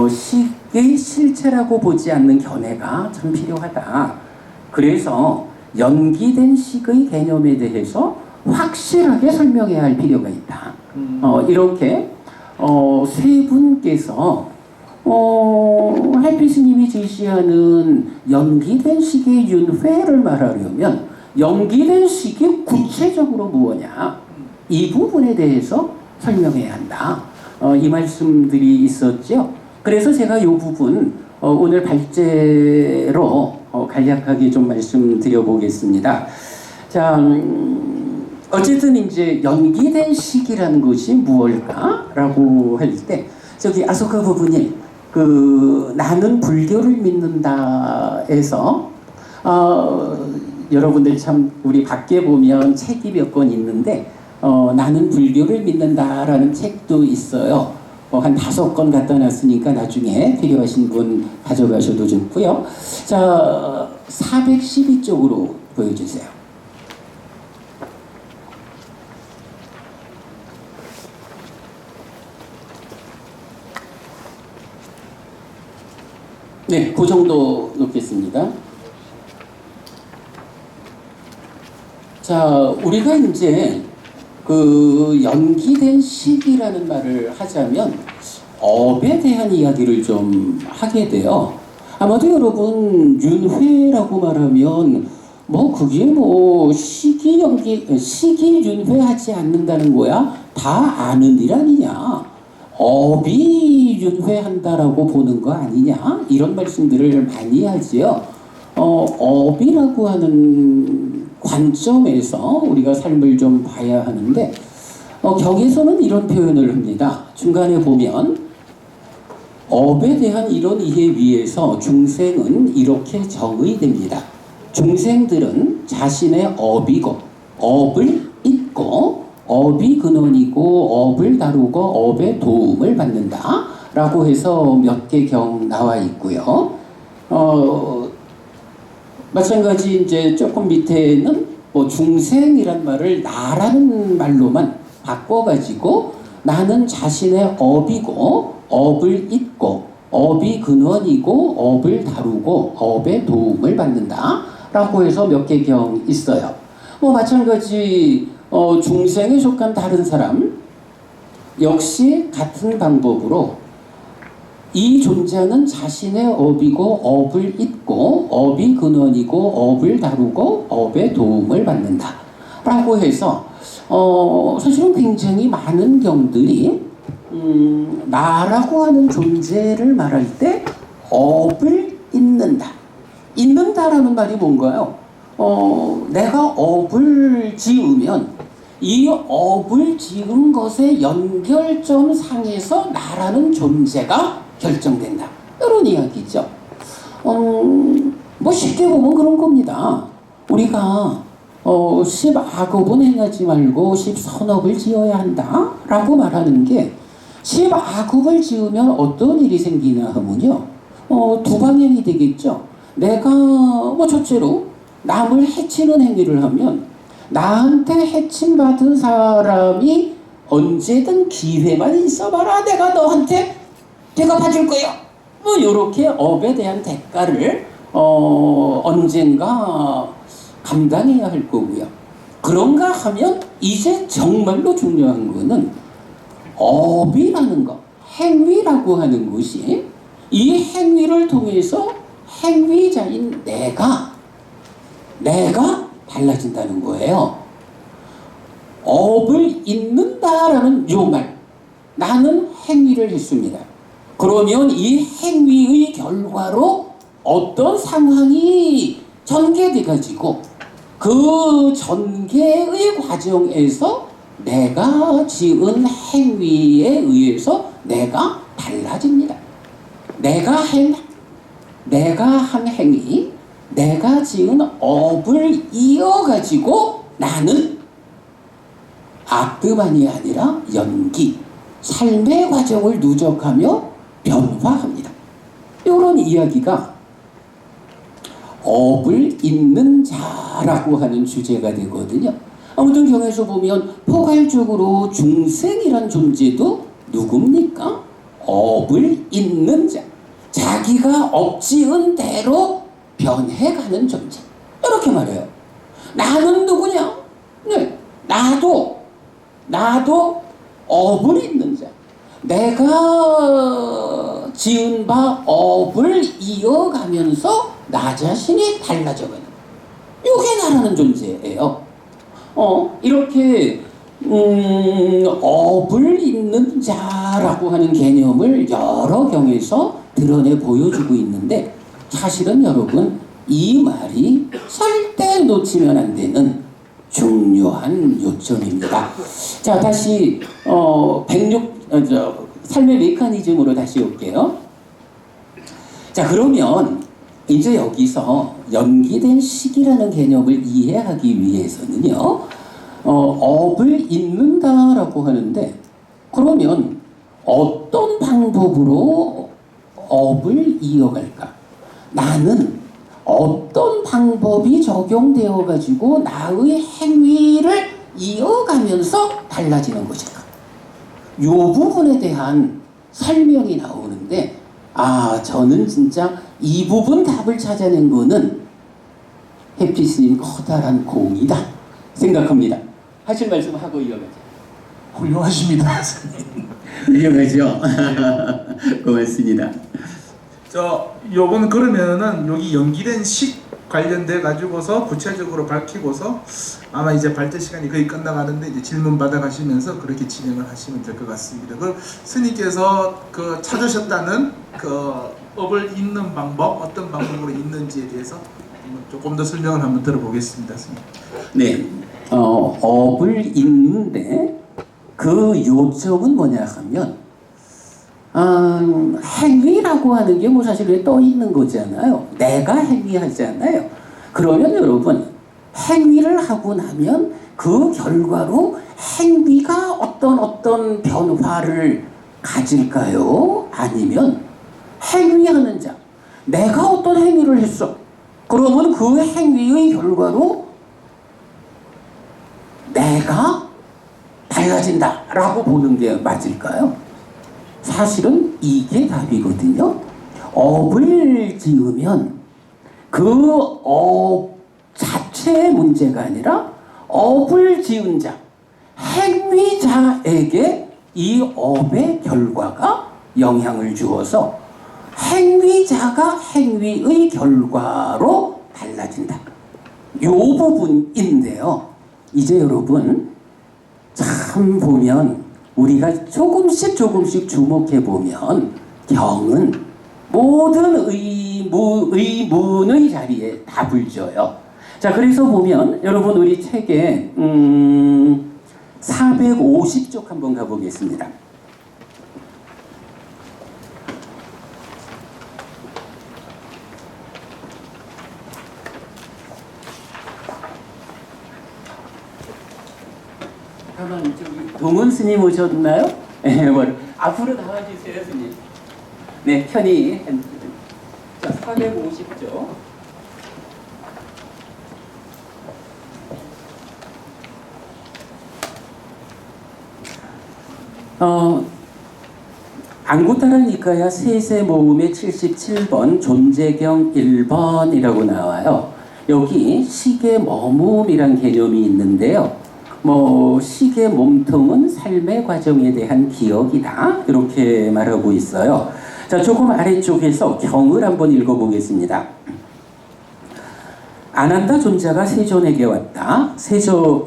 식의 실체라고 보지 않는 견해가 참 필요하다. 그래서 연기된 식의 개념에 대해서 확실하게 설명해야 할 필요가 있다. 이렇게 세 분께서 해피스님이 제시하는 연기된 식의 윤회를 말하려면 연기된 식이 구체적으로 무엇냐, 이 부분에 대해서 설명해야 한다. 이 말씀들이 있었죠. 그래서 제가 이 부분 오늘 발제로 간략하게 좀 말씀드려 보겠습니다. 자, 어쨌든 이제 연기된 시기라는 것이 무엇일까라고 할 때 저기 아소카 부분이 그 나는 불교를 믿는다에서 여러분들 참 우리 밖에 보면 책이 몇 권 있는데 나는 불교를 믿는다라는 책도 있어요. 한 5권 갖다 놨으니까 나중에 필요하신 분 가져가셔도 좋고요. 자, 412쪽으로 보여주세요. 네, 그 정도 놓겠습니다. 자, 우리가 이제 그 연기된 시기라는 말을 하자면 업에 대한 이야기를 좀 하게 돼요. 아마도 여러분 윤회라고 말하면 뭐 그게 뭐 시기 윤회하지 않는다는 거야? 다 아는 일 아니냐? 업이 윤회한다라고 보는 거 아니냐? 이런 말씀들을 많이 하지요. 업이라고 하는 관점에서 우리가 삶을 좀 봐야 하는데 경에서는 이런 표현을 합니다. 중간에 보면 업에 대한 이런 이해 위에서 중생은 이렇게 정의됩니다. 중생들은 자신의 업이고 업을 잇고 업이 근원이고 업을 다루고 업의 도움을 받는다 라고 해서 몇 개 경 나와 있고요. 마찬가지 이제 조금 밑에는 뭐 중생이란 말을 나라는 말로만 바꿔가지고 나는 자신의 업이고 업을 잇고 업이 근원이고 업을 다루고 업의 도움을 받는다 라고 해서 몇 개 경 있어요. 뭐 마찬가지 중생에 속한 다른 사람 역시 같은 방법으로 이 존재는 자신의 업이고 업을 잇고 업이 근원이고 업을 다루고 업의 도움을 받는다 라고 해서 사실은 굉장히 많은 경들이 나라고 하는 존재를 말할 때 업을 잇는다. 잇는다라는 말이 뭔가요? 내가 업을 지으면 이 업을 지은 것의 연결점 상에서 나라는 존재가 결정된다. 이런 이야기죠. 뭐 쉽게 보면 그런 겁니다. 우리가 10악업은 행하지 말고 10선업을 지어야 한다 라고 말하는 게 10악업을 지으면 어떤 일이 생기나 하면요. 두 방향이 되겠죠. 내가 뭐 첫째로 남을 해치는 행위를 하면 나한테 해침받은 사람이 언제든 기회만 있어봐라 내가 너한테 대갚아줄 거야. 뭐 요렇게 업에 대한 대가를 언젠가 감당해야 할 거고요. 그런가 하면 이제 정말로 중요한 거는 업이라는 것, 행위라고 하는 것이 이 행위를 통해서 행위자인 내가 달라진다는 거예요. 업을 잇는다라는 요 말, 나는 행위를 했습니다. 그러면 이 행위의 결과로 어떤 상황이 전개돼 가지고 그 전개의 과정에서 내가 지은 행위에 의해서 내가 달라집니다. 내가 한 행위, 내가 지은 업을 이어가지고 나는 악드만이 아니라 연기, 삶의 과정을 누적하며 변화합니다. 이런 이야기가 업을 잇는 자라고 하는 주제가 되거든요. 아무튼 경에서 보면 포괄적으로 중생이란 존재도 누굽니까? 업을 잇는 자. 자기가 업지은 대로 변해가는 존재. 이렇게 말해요. 나는 누구냐? 네, 나도 업을 잇는 자. 내가 지은 바 업을 이어가면서 나 자신이 달라져가는. 이게 나라는 존재예요. 이렇게 업을 잇는 자라고 하는 개념을 여러 경에서 드러내 보여주고 있는데 사실은 여러분 이 말이 절대 놓치면 안 되는 중요한 요점입니다. 자 다시 106 삶의 메커니즘으로 다시 올게요. 자 그러면 이제 여기서 연기된 시기라는 개념을 이해하기 위해서는요. 업을 잇는다라고 하는데 그러면 어떤 방법으로 업을 이어갈까? 나는 어떤 방법이 적용되어 가지고 나의 행위를 이어가면서 달라지는 것일까? 이 부분에 대한 설명이 나오는데 저는 진짜 이 부분 답을 찾아낸 거는 해피스님 커다란 공이다 생각합니다. 하실 말씀 하고 이어가죠. 훌륭하십니다, 선생님. 훌륭하죠? 고맙습니다. 요건 그러면은 여기 연기된 식 관련돼 가지고서 구체적으로 밝히고서 아마 이제 발제 시간이 거의 끝나가는데 이제 질문 받아가시면서 그렇게 진행을 하시면 될 것 같습니다. 그 스님께서 그 찾으셨다는 그 업을 잇는 방법 어떤 방법으로 잇는지에 대해서 조금 더 설명을 한번 들어보겠습니다, 스님. 네, 업을 잇는데 그 요점은 뭐냐 하면 행위라고 하는 게 뭐 사실 떠 있는 거잖아요. 내가 행위하잖아요. 그러면 여러분 행위를 하고 나면 그 결과로 행위가 어떤 변화를 가질까요? 아니면 행위하는 자 내가 어떤 행위를 했어. 그러면 그 행위의 결과로 내가 달라진다라고 보는 게 맞을까요? 사실은 이게 답이거든요. 업을 지으면 그 업 자체의 문제가 아니라 업을 지은 자, 행위자에게 이 업의 결과가 영향을 주어서 행위자가 행위의 결과로 달라진다. 이 부분인데요. 이제 여러분 참 보면 우리가 조금씩 주목해 보면 경은 모든 의문의 자리에 답을 줘요. 자 그래서 보면 여러분 우리 책에 450쪽 한번 가보겠습니다. 잠깐만 저기 동은 스님 오셨나요? 네, 앞으로 나와주세요 스님. 네 편히 자 450쪽. 앙구타라 니카야 세세 모음의 77번 존재경 1번이라고 나와요. 여기 식의 머무음이란 개념이 있는데요. 식의 몸통은 삶의 과정에 대한 기억이다. 이렇게 말하고 있어요. 자, 조금 아래쪽에서 경을 한번 읽어보겠습니다. 아난다 존자가 세존에게 왔다.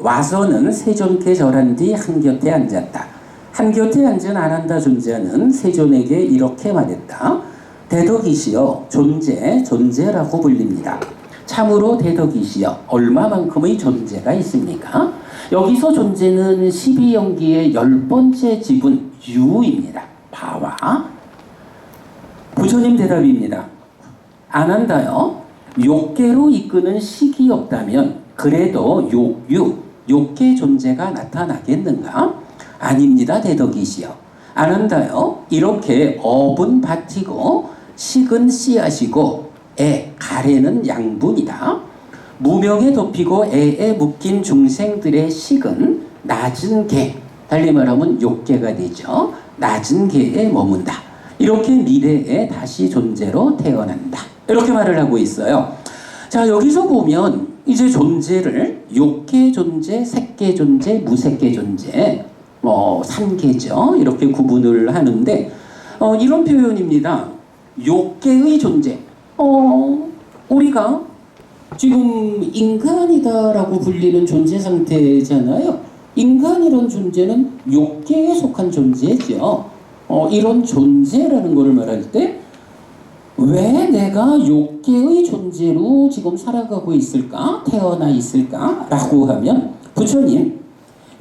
와서는 세존께 절한 뒤 한곁에 앉았다. 한곁에 앉은 아난다 존자는 세존에게 이렇게 말했다. 대덕이시여 존재라고 불립니다. 참으로 대덕이시여 얼마만큼의 존재가 있습니까? 여기서 존재는 12연기의 10번째 지분 유입니다. 바와 부처님 대답입니다. 아난다요 욕계로 이끄는 식이 없다면 그래도 욕계 존재가 나타나겠는가? 아닙니다. 대덕이시여 아난다요 이렇게 업은 밭이고 식은 씨앗이고 가래는 양분이다. 무명에 덮이고 애에 묶인 중생들의 식은 낮은 개, 달리 말하면 욕계가 되죠. 낮은 개에 머문다. 이렇게 미래에 다시 존재로 태어난다. 이렇게 말을 하고 있어요. 자 여기서 보면 이제 존재를 욕계 존재, 색계 존재, 무색계 존재 3계죠. 이렇게 구분을 하는데 이런 표현입니다. 욕계의 존재. 우리가 지금 인간이다라고 불리는 존재 상태잖아요. 인간이란 존재는 욕계에 속한 존재죠. 이런 존재라는 것을 말할 때 왜 내가 욕계의 존재로 지금 살아가고 있을까? 태어나 있을까? 라고 하면 부처님,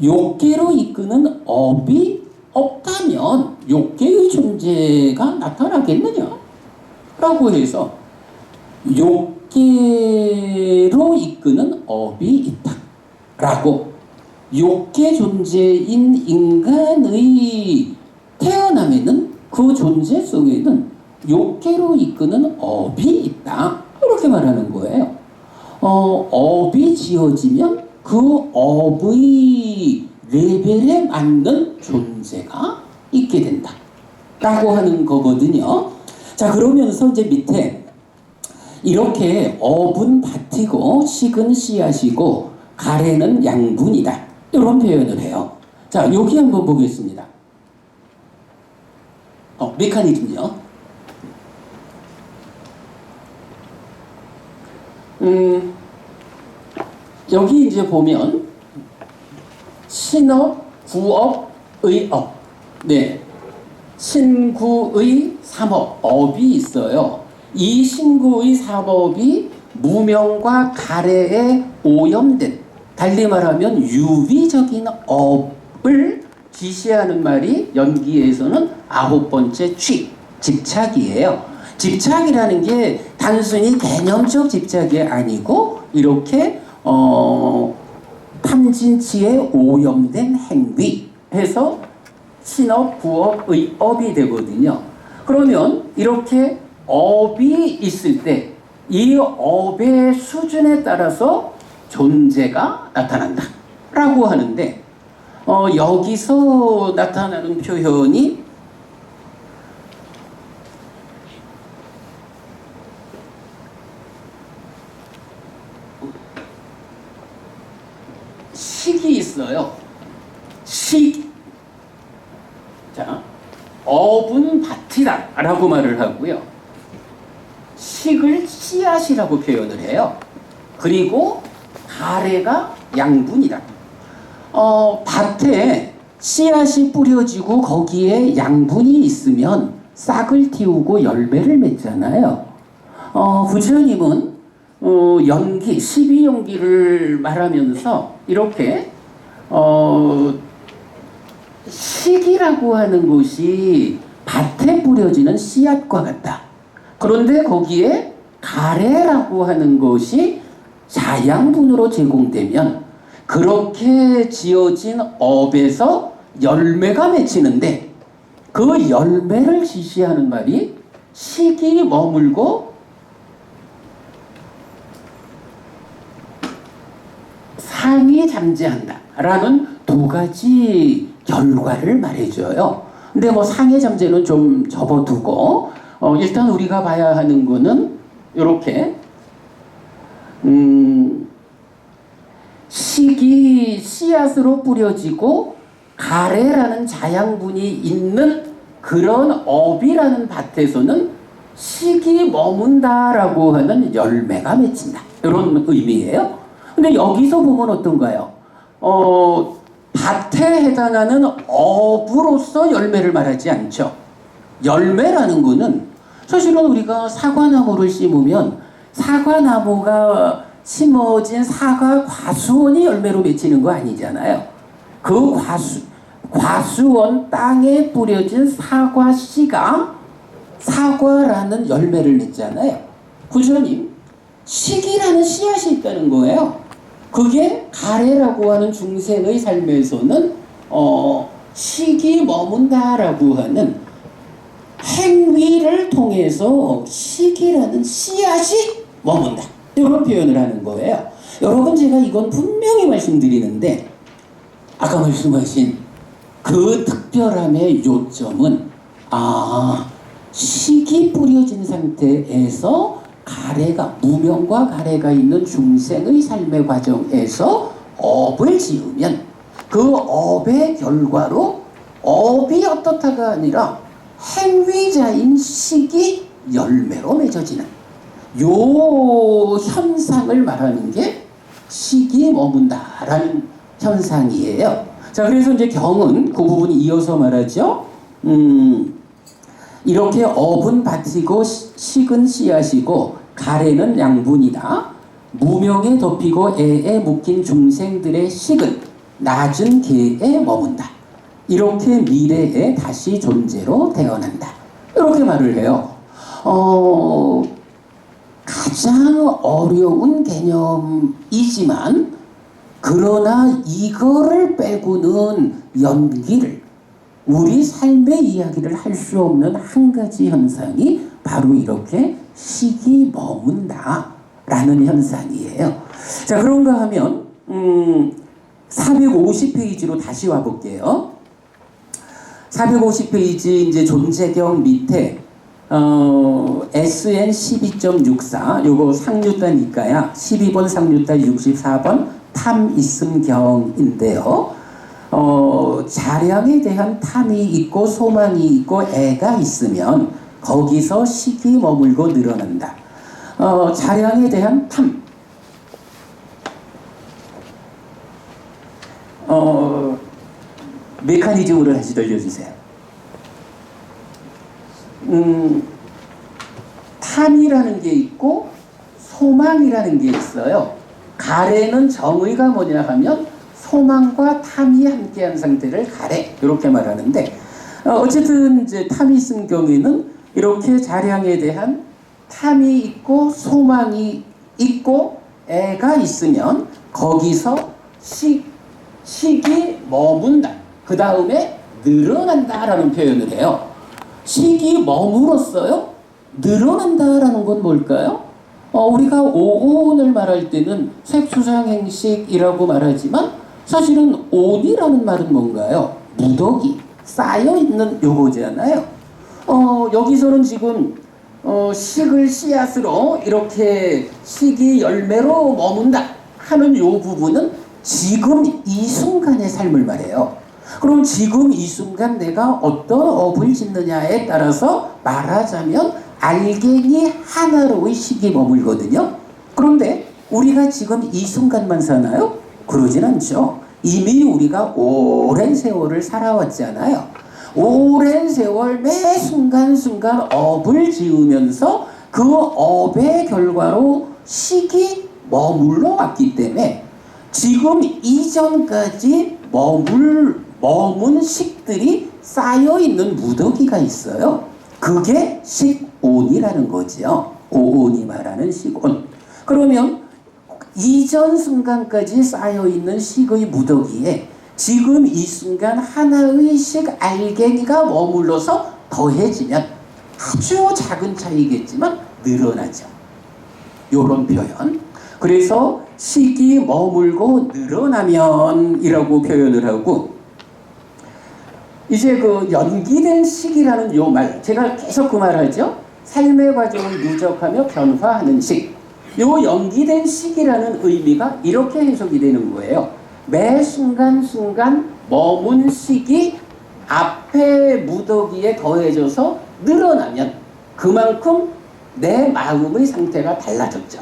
욕계로 이끄는 업이 없다면 욕계의 존재가 나타나겠느냐? 라고 해서 욕계로 이끄는 업이 있다. 라고 욕계 존재인 인간의 태어남에는 그 존재 속에는 욕계로 이끄는 업이 있다. 이렇게 말하는 거예요. 업이 지어지면 그 업의 레벨에 맞는 존재가 있게 된다. 라고 하는 거거든요. 자, 그러면서 이제 밑에 이렇게 업은 밭이고 식은 씨앗이고 가래는 양분이다. 이런 표현을 해요. 자, 여기 한번 보겠습니다. 메커니즘요. 여기 이제 보면 신업, 구업, 의업. 네. 신구의 삼업, 업이 있어요. 이 신구의 삼업이 무명과 가래에 오염된, 달리 말하면 유비적인 업을 지시하는 말이 연기에서는 9번째 취, 집착이에요. 집착이라는 게 단순히 개념적 집착이 아니고 이렇게 탐진치에 오염된 행위 해서 신업, 구업, 의업이 되거든요. 그러면 이렇게 업이 있을 때 이 업의 수준에 따라서 존재가 나타난다 라고 하는데 여기서 나타나는 표현이 식이 있어요. 식. 자, 업은 밭이다 라고 말을 하고요. 식을 씨앗이라고 표현을 해요. 그리고 가래가 양분이다. 밭에 씨앗이 뿌려지고 거기에 양분이 있으면 싹을 틔우고 열매를 맺잖아요. 부처님은 연기, 12연기를 말하면서 이렇게 식이라고 하는 것이 밭에 뿌려지는 씨앗과 같다. 그런데 거기에 가래라고 하는 것이 자양분으로 제공되면 그렇게 지어진 업에서 열매가 맺히는데 그 열매를 지시하는 말이 식이 머물고 상이 잠재한다 라는 두 가지 결과를 말해줘요. 근데 뭐 상의 잠재는 좀 접어두고 일단 우리가 봐야 하는 거는 이렇게 식이 씨앗으로 뿌려지고 가래라는 자양분이 있는 그런 업이라는 밭에서는 식이 머문다라고 하는 열매가 맺힌다. 이런 의미예요. 근데 여기서 보면 어떤가요? 밭에 해당하는 업으로서 열매를 말하지 않죠. 열매라는 거는 사실은 우리가 사과나무를 심으면 사과나무가 심어진 사과 과수원이 열매로 맺히는 거 아니잖아요. 그 과수원 땅에 뿌려진 사과 씨가 사과라는 열매를 맺잖아요. 부처님, 식이라는 씨앗이 있다는 거예요. 그게 가래라고 하는 중생의 삶에서는 식이 머문다라고 하는 행위를 통해서 식이라는 씨앗이 머문다. 이런 표현을 하는 거예요. 여러분, 제가 이건 분명히 말씀드리는데 아까 말씀하신 그 특별함의 요점은 식이 뿌려진 상태에서 가래가, 무명과 가래가 있는 중생의 삶의 과정에서 업을 지으면 그 업의 결과로 업이 어떻다가 아니라 행위자인 식이 열매로 맺어지는 요 현상을 말하는 게 식이 머문다라는 현상이에요. 자, 그래서 이제 경은 그 부분 이어서 말하죠. 이렇게 업은 밭이고 식은 씨앗이고 가래는 양분이다. 무명에 덮이고 애에 묶인 중생들의 식은 낮은 계에 머문다. 이렇게 미래에 다시 존재로 태어난다. 이렇게 말을 해요. 가장 어려운 개념이지만 그러나 이거를 빼고는 연기를 우리 삶의 이야기를 할 수 없는 한 가지 현상이 바로 이렇게 식이 머문다 라는 현상이에요. 자, 그런가 하면 450페이지로 다시 와볼게요. 450페이지 이제 존재경 밑에 SN 12.64 요거 상류단니까야 12번 상류단 64번 탐 있음 경인데요. 자량에 대한 탐이 있고 소망이 있고 애가 있으면 거기서 식이 머물고 늘어난다. 자량에 대한 탐. 메커니즘으로 다시 돌려주세요. 탐이라는 게 있고 소망이라는 게 있어요. 가래는 정의가 뭐냐 하면 소망과 탐이 함께한 상태를 가래 이렇게 말하는데 어쨌든 이제 탐이 쓴 경우에는 이렇게 자량에 대한 탐이 있고 소망이 있고 애가 있으면 거기서 식이 머문다. 그 다음에 늘어난다라는 표현을 해요. 식이 머물었어요? 늘어난다라는 건 뭘까요? 우리가 오온을 말할 때는 색수상행식이라고 말하지만 사실은 온이라는 말은 뭔가요? 무더기, 쌓여있는 요거잖아요. 여기서는 지금 식을 씨앗으로 이렇게 식이 열매로 머문다 하는 요 부분은 지금 이 순간의 삶을 말해요. 그럼 지금 이 순간 내가 어떤 업을 짓느냐에 따라서 말하자면 알갱이 하나로의 식이 머물거든요. 그런데 우리가 지금 이 순간만 사나요? 그러진 않죠. 이미 우리가 오랜 세월을 살아왔잖아요. 오랜 세월 매 순간순간 업을 지으면서 그 업의 결과로 식이 머물러 왔기 때문에 지금 이전까지 머문 식들이 쌓여있는 무더기가 있어요. 그게 식온이라는 거지요. 오온이 말하는 식온. 그러면 이전 순간까지 쌓여있는 식의 무더기에 지금 이 순간 하나의 식 알갱이가 머물러서 더해지면 아주 작은 차이겠지만 늘어나죠. 요런 표현. 그래서 식이 머물고 늘어나면 이라고 표현을 하고 이제 그 연기된 식이라는 요 말 제가 계속 그 말하죠. 삶의 과정을 누적하며 변화하는 식. 요 연기된 식이라는 의미가 이렇게 해석이 되는 거예요. 매 순간순간 머문 식이 앞에 무더기에 더해져서 늘어나면 그만큼 내 마음의 상태가 달라졌죠.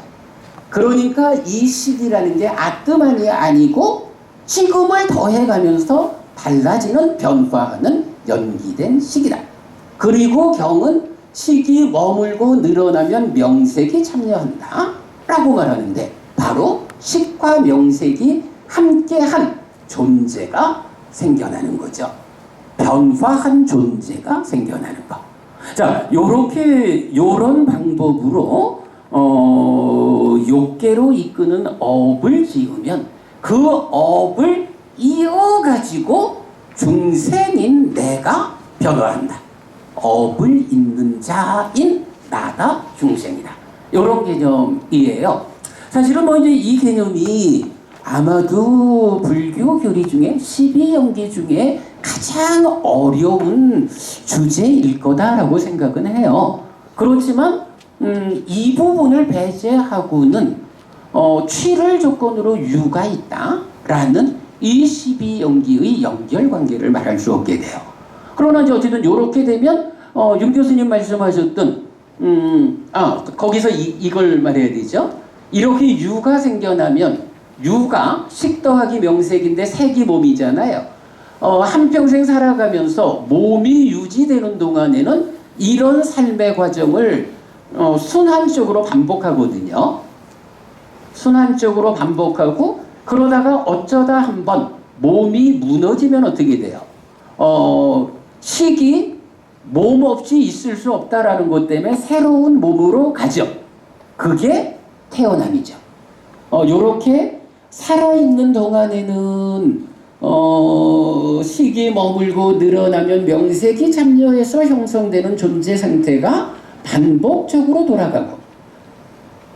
그러니까 이 식이라는 게 아뜸만이 아니고 지금을 더해가면서 달라지는 변화하는 연기된 식이다. 그리고 경은 식이 머물고 늘어나면 명색이 참여한다 라고 말하는데 바로 식과 명색이 함께한 존재가 생겨나는 거죠. 변화한 존재가 생겨나는 거. 자, 요런 방법으로 욕계로 이끄는 업을 지으면 그 업을 이어가지고 중생인 내가 변화한다. 업을 잇는 자인 나가 중생이다. 이런 개념이에요. 사실은 뭐 이제 이 개념이 아마도 불교 교리 중에 12연기 중에 가장 어려운 주제일 거다라고 생각은 해요. 그렇지만 이 부분을 배제하고는 취를 조건으로 유가 있다라는 이 12연기의 연결관계를 말할 수 없게 돼요. 그러나 이제 어쨌든 이렇게 되면 윤 교수님 말씀하셨던 거기서 이걸 말해야 되죠. 이렇게 유가 생겨나면 유가 식 더하기 명색인데 색이 몸이잖아요. 한평생 살아가면서 몸이 유지되는 동안에는 이런 삶의 과정을 순환적으로 반복하거든요. 순환적으로 반복하고 그러다가 어쩌다 한번 몸이 무너지면 어떻게 돼요? 식이 몸 없이 있을 수 없다라는 것 때문에 새로운 몸으로 가죠. 그게 태어남이죠. 요렇게 살아있는 동안에는 식이 머물고 늘어나면 명색이 참여해서 형성되는 존재 상태가 반복적으로 돌아가고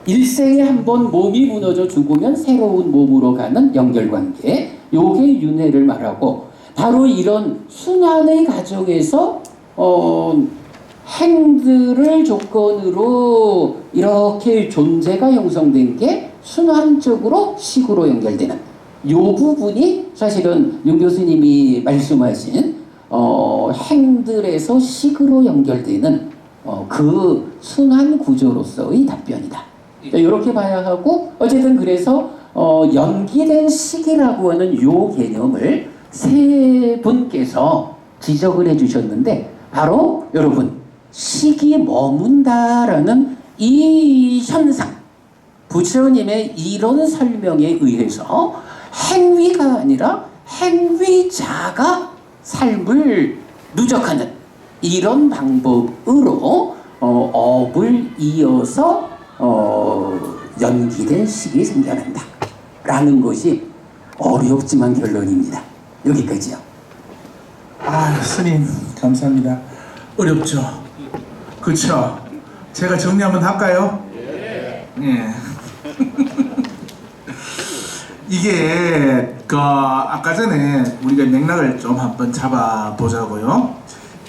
일생에 한 번 몸이 무너져 죽으면 새로운 몸으로 가는 연결관계, 요게 윤회를 말하고 바로 이런 순환의 과정에서 행들을 조건으로 이렇게 존재가 형성된 게 순환적으로 식으로 연결되는 요 부분이 사실은 윤 교수님이 말씀하신 행들에서 식으로 연결되는 그 순환 구조로서의 답변이다. 이렇게 봐야 하고 어쨌든 그래서 연기된 식이라고 하는 요 개념을 세 분께서 지적을 해주셨는데 바로 여러분 식이 머문다라는 이 현상 부처님의 이런 설명에 의해서 행위가 아니라 행위자가 삶을 누적하는 이런 방법으로 업을 이어서 연기된 식이 생겨난다 라는 것이 어렵지만 결론입니다. 여기까지요. 스님 감사합니다. 어렵죠? 그쵸? 제가 정리 한번 할까요? 예. 이게 아까 전에 우리가 맥락을 좀 한번 잡아보자고요.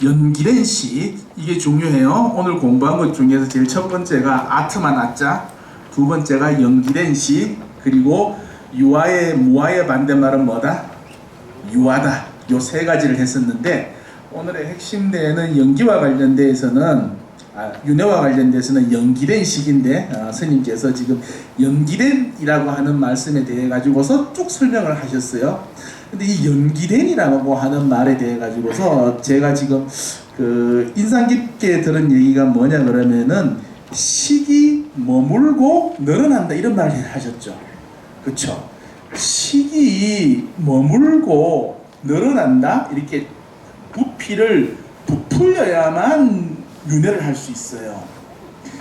연기된 시, 이게 중요해요. 오늘 공부한 것 중에서 제일 첫 번째가 아트만 아자, 두 번째가 연기된 시, 그리고 유아의 무아의 반대말은 뭐다? 유아다. 요 세 가지를 했었는데 오늘의 핵심 내에는 연기와 관련돼서는 윤회와 관련돼서는 연기된 식인데 스님께서 지금 연기된이라고 하는 말씀에 대해 가지고서 쭉 설명을 하셨어요. 근데 이 연기된이라고 하는 말에 대해 가지고서 제가 지금 인상 깊게 들은 얘기가 뭐냐 그러면은 식이 머물고 늘어난다 이런 말을 하셨죠. 그쵸? 식이 머물고 늘어난다 이렇게 부피를 부풀려야만 윤회를 할 수 있어요.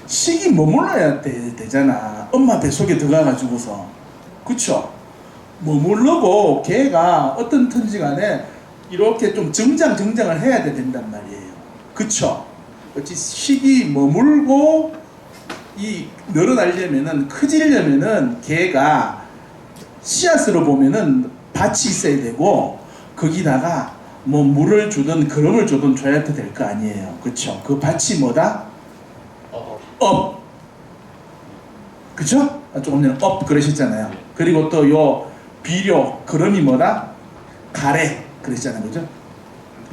식이 머물러야 되잖아. 엄마 뱃속에 들어가가지고서. 그쵸? 머물르고 걔가 어떤 턴지 간에 이렇게 좀 정장을 해야 된단 말이에요. 그쵸? 그치? 식이 머물고 이 늘어나려면은 커지려면은 걔가 씨앗으로 보면은 밭이 있어야 되고 거기다가 뭐 물을 주든 거름을 주든 줘야 될 거 아니에요. 그쵸? 그 밭이 뭐다? 업. 그쵸? 조금 전에 업 그러셨잖아요. 그리고 또 요 비료, 거름이 뭐다? 가래 그러셨잖아요. 그죠?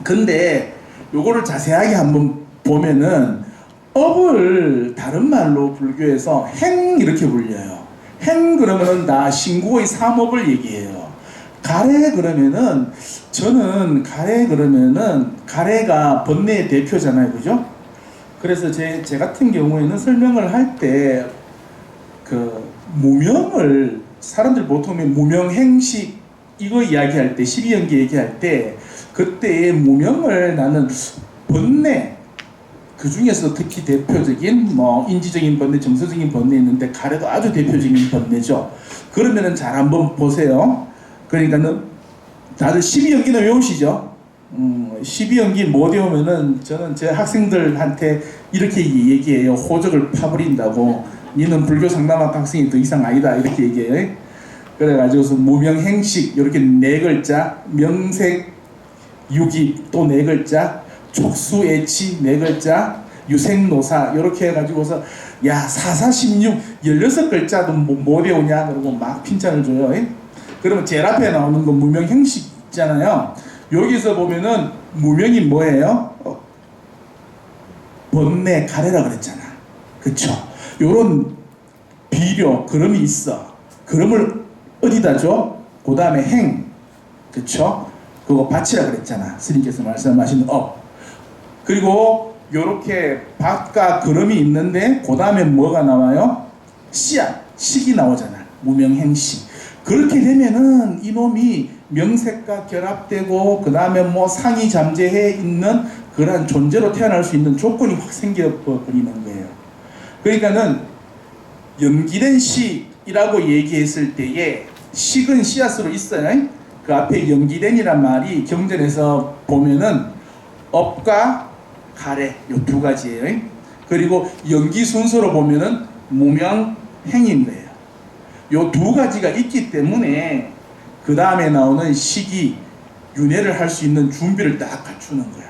근데 요거를 자세하게 한번 보면은 업을 다른 말로 불교에서 행 이렇게 불려요. 행 그러면은 다 신구의 삼업을 얘기해요. 가래 그러면은 저는 가래 그러면은 가래가 번뇌의 대표잖아요. 그죠? 그래서 제 같은 경우에는 설명을 할 때 무명을 사람들 보통 무명행식 이거 이야기할 때 12연계 얘기할 때 그때의 무명을 나는 번뇌 그 중에서 특히 대표적인 뭐 인지적인 번뇌, 정서적인 번뇌 있는데 가래도 아주 대표적인 번뇌죠. 그러면은 잘 한번 보세요. 그러니까는 다들 12연기는 외우시죠? 12연기 못 외우면은 저는 제 학생들한테 이렇게 얘기해요. 호적을 파버린다고. 니는 불교 상담학 학생이 더 이상 아니다. 이렇게 얘기해요. 그래가지고서 무명행식 이렇게 네 글자, 명색, 유기 또 네 글자, 촉수애치 네 글자, 유생노사 이렇게 해가지고서 야 4416 16글자도 못 외우냐 그러고 막 핀잔을 줘요. 그러면 제일 앞에 나오는 건 무명행식 있잖아요. 여기서 보면은 무명이 뭐예요? 번뇌 가래라 그랬잖아. 그쵸? 요런 비료, 그름이 있어. 그름을 어디다 줘? 그 다음에 행, 그쵸? 그거 밭이라 그랬잖아. 스님께서 말씀하신 업. 그리고 요렇게 밭과 걸음이 있는데 그 다음에 뭐가 나와요? 씨앗, 식이 나오잖아. 무명행시. 그렇게 되면은 이놈이 명색과 결합되고 그 다음에 뭐 상이 잠재해 있는 그러한 존재로 태어날 수 있는 조건이 확 생겨버리는 거예요. 그러니까는 연기된 식이라고 얘기했을 때에 식은 씨앗으로 있어요. 그 앞에 연기된이란 말이 경전에서 보면은 업과 가래 요 두 가지예요. 그리고 연기 순서로 보면은 무명행인 거예요. 요 두 가지가 있기 때문에 그 다음에 나오는 식이 윤회를 할 수 있는 준비를 딱 갖추는 거야.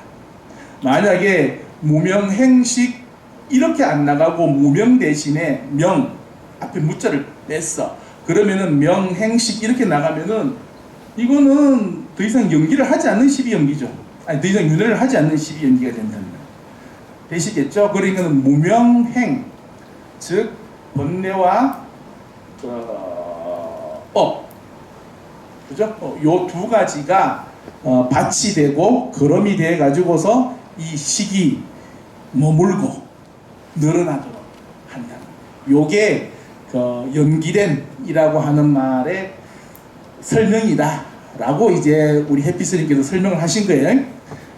만약에 무명행식 이렇게 안 나가고 무명 대신에 명 앞에 무자를 뺐어. 그러면은 명행식 이렇게 나가면은 이거는 더 이상 연기를 하지 않는 12연기죠. 아니 더 이상 윤회를 하지 않는 12연기가 된다는 거예요. 되시겠죠? 그러니까는 무명행 즉 번뇌와 업, 그죠? 요 두 가지가 밭이 되고 걸음이 돼 가지고서 이 식이 머물고 늘어나도록 한다. 요게 연기된이라고 하는 말의 설명이다라고 이제 우리 햇빛스님께서 설명을 하신 거예요.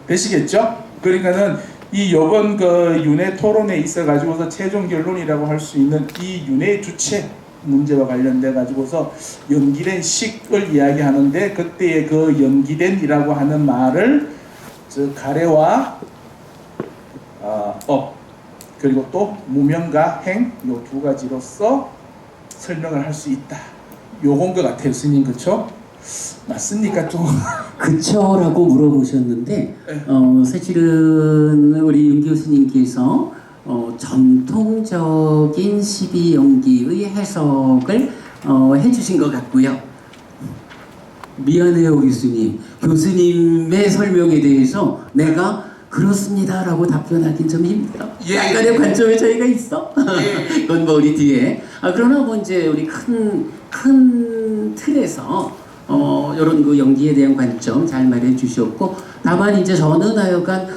되시겠죠? 그러니까는 이 요번 그 윤회 토론에 있어 가지고서 최종 결론이라고 할 수 있는 이 윤회 주체 문제와 관련돼 가지고서 연기된 식을 이야기하는데 그때의 그 연기된이라고 하는 말을 즉 가래와 업 그리고 또 무명과 행 요 두 가지로서 설명을 할 수 있다. 요건 것 같아요, 스님. 그쵸? 맞습니까? 좀 그쵸?라고 물어보셨는데 사실은 우리 윤 교수님께서 전통적인 12연기의 해석을 해주신 것 같고요. 미안해요, 교수님. 교수님의 설명에 대해서 내가 그렇습니다라고 답변하긴 좀 힘들어. 약간의 관점에 차이가 있어. 그건 뭐 우리 뒤에. 그러나 뭐 이제 우리 큰 틀에서 이런 그 연기에 대한 관점 잘 말해 주셨고, 다만 이제 저는 하여간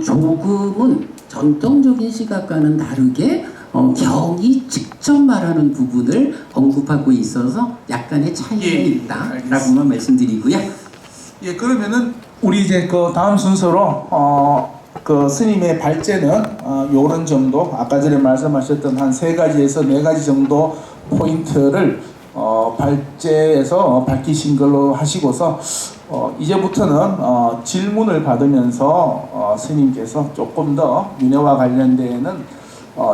조금은 전통적인 시각과는 다르게 경이 직접 말하는 부분을 언급하고 있어서 약간의 차이가 있다라고만 말씀드리고요. 예, 그러면은 우리 이제 그 다음 순서로 그 스님의 발제는 요런 정도 아까 전에 말씀하셨던 한 3가지에서 4가지 정도 포인트를 발제해서 밝히신 걸로 하시고서 이제부터는 질문을 받으면서 스님께서 조금 더 윤회와 관련되는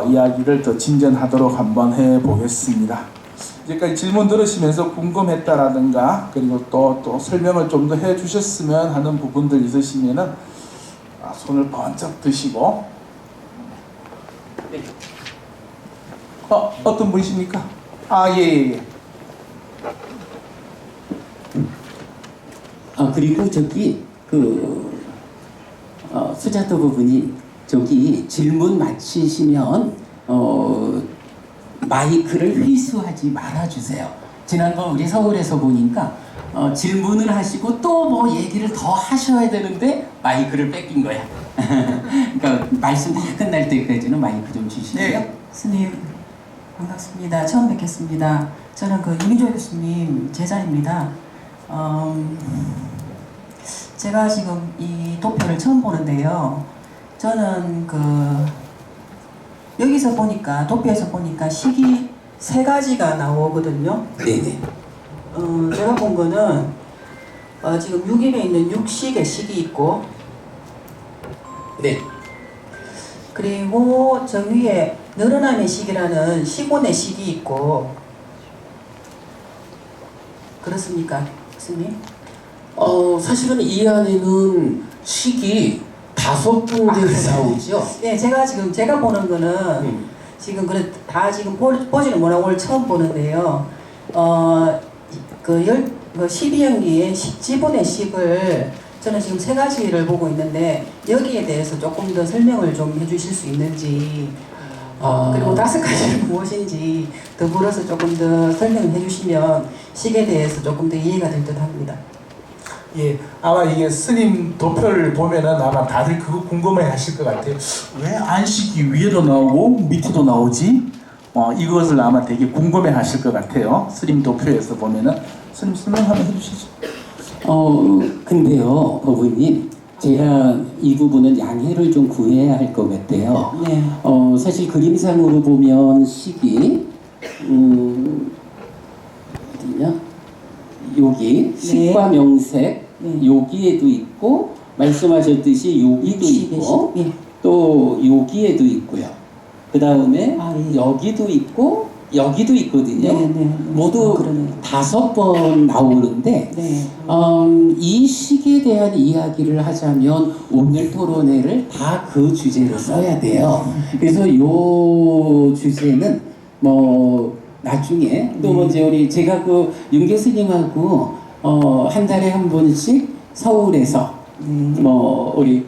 이야기를 더 진전하도록 한번 해보겠습니다. 이제까지 질문 들으시면서 궁금했다라든가 그리고 또 설명을 좀 더 해주셨으면 하는 부분들 있으시면은 손을 번쩍 드시고 어떤 분이십니까? 예. 그리고 저기 수자도 부분이 저기 질문 마치시면 마이크를 회수하지 말아주세요. 지난번 우리 서울에서 보니까 질문을 하시고 또 뭐 얘기를 더 하셔야 되는데 마이크를 뺏긴 거야. 그러니까 말씀 다 끝날 때까지는 마이크 좀 주시고요. 네. 스님 반갑습니다. 처음 뵙겠습니다. 저는 그 이민조 교수님 제자입니다. 제가 지금 이 도표를 처음 보는데요. 저는 여기서 보니까 도표에서 보니까 식이 3가지가 나오거든요. 네네. 제가 본 거는 지금 6인에 있는 6식의 식이 있고, 네. 그리고 저 위에 늘어남의 식이라는 시곤의 식이 있고, 그렇습니까, 스님? 사실은 이 안에는 식이 5군데로 나오죠. 네, 제가 보는 거는 지금 다 지금 보지는 못하고 오늘 처음 보는데요. 12연기의 지분의 식을 저는 지금 3가지를 보고 있는데 여기에 대해서 조금 더 설명을 좀 해주실 수 있는지. 그리고 5가지는 무엇인지 더불어서 조금 더 설명해 주시면 식에 대해서 조금 더 이해가 될 듯 합니다. 예, 아마 이게 스님 도표를 보면은 아마 다들 그거 궁금해 하실 것 같아요. 왜 안식이 위에도 나오고 밑에도 나오지? 이것을 아마 되게 궁금해 하실 것 같아요. 스님 도표에서 보면은. 스님 설명 한번 해주시죠. 근데요, 법부님, 제가 이 부분은 양해를 좀 구해야 할 것 같아요. 네. 사실 그림상으로 보면 식이, 어디냐? 여기, 식과 명색, 여기에도 있고, 말씀하셨듯이 여기도 있고, 예. 또 여기에도 있고요. 그 다음에 예. 여기도 있고, 여기도 있거든요. 네. 모두 그러네요. 5번 나오는데, 네. 이 식에 대한 이야기를 하자면 오늘 토론회를 다 그 주제로 써야 돼요. 그래서 요 주제는 뭐 나중에 또 먼저 우리 제가 그 윤 교수님하고 한 달에 한 번씩 서울에서 뭐 우리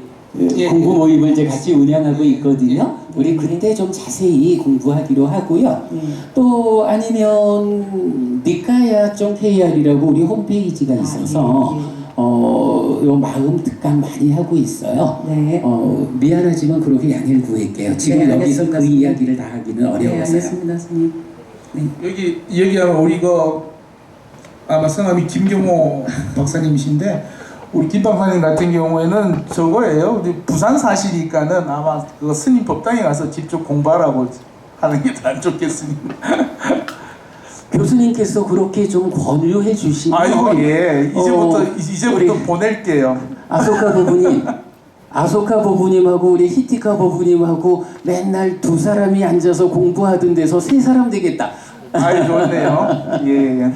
공부 모임을 이제 같이 운영하고 있거든요. 우리 그때 좀 자세히 공부하기로 하고요. 또 아니면 니카야.kr이라고 우리 홈페이지가 있어서 요 마음 특강 많이 하고 있어요. 네. 미안하지만 그렇게 양해를 구할게요. 지금 네, 여기서 그 알겠습니다. 이야기를 다 하기는 어려워서요. 네, 알겠습니다, 선생님. 여기 아마 우리 아마 성함이 김경호 박사님이신데 우리 김 박사님 같은 경우에는 저거예요. 부산 사시니까는 아마 그 스님 법당에 가서 직접 공부하라고 하는 게 더 안 좋겠습니다. 교수님께서 그렇게 좀 권유해 주시면 아이고 예 이제부터 우리 보낼게요. 아소카 보부님하고 우리 히티카 보부님하고 맨날 2사람이 앉아서 공부하던 데서 3사람 되겠다. 아이 좋네요. 예.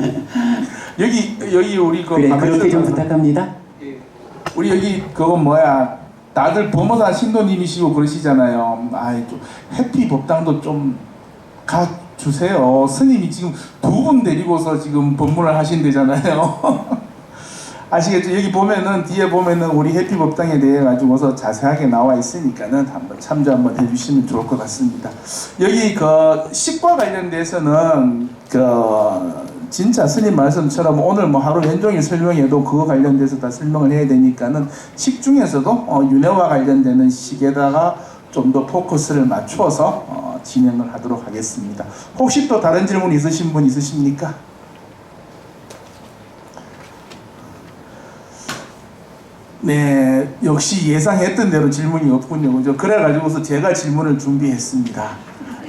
여기 우리 그래 그렇게 좀 부탁합니다. 우리 여기 그거 뭐야 다들 범어사 신도님이시고 그러시잖아요. 좀 해피 법당도 좀 가주세요. 스님이 지금 2분 데리고서 지금 법문을 하신대잖아요. 아시겠죠? 여기 보면은 뒤에 보면은 우리 해피 법당에 대해 가지고서 자세하게 나와 있으니까는 한번 참조 한번 해주시면 좋을 것 같습니다. 여기 그 식과 관련돼서는 진짜 스님 말씀처럼 오늘 뭐 하루 왼종일 설명해도 그거 관련돼서 다 설명을 해야 되니까는 식 중에서도 윤회와 관련되는 식에다가 좀 더 포커스를 맞추어서 진행을 하도록 하겠습니다. 혹시 또 다른 질문 있으신 분 있으십니까? 네, 역시 예상했던 대로 질문이 없군요. 그죠? 그래가지고서 제가 질문을 준비했습니다.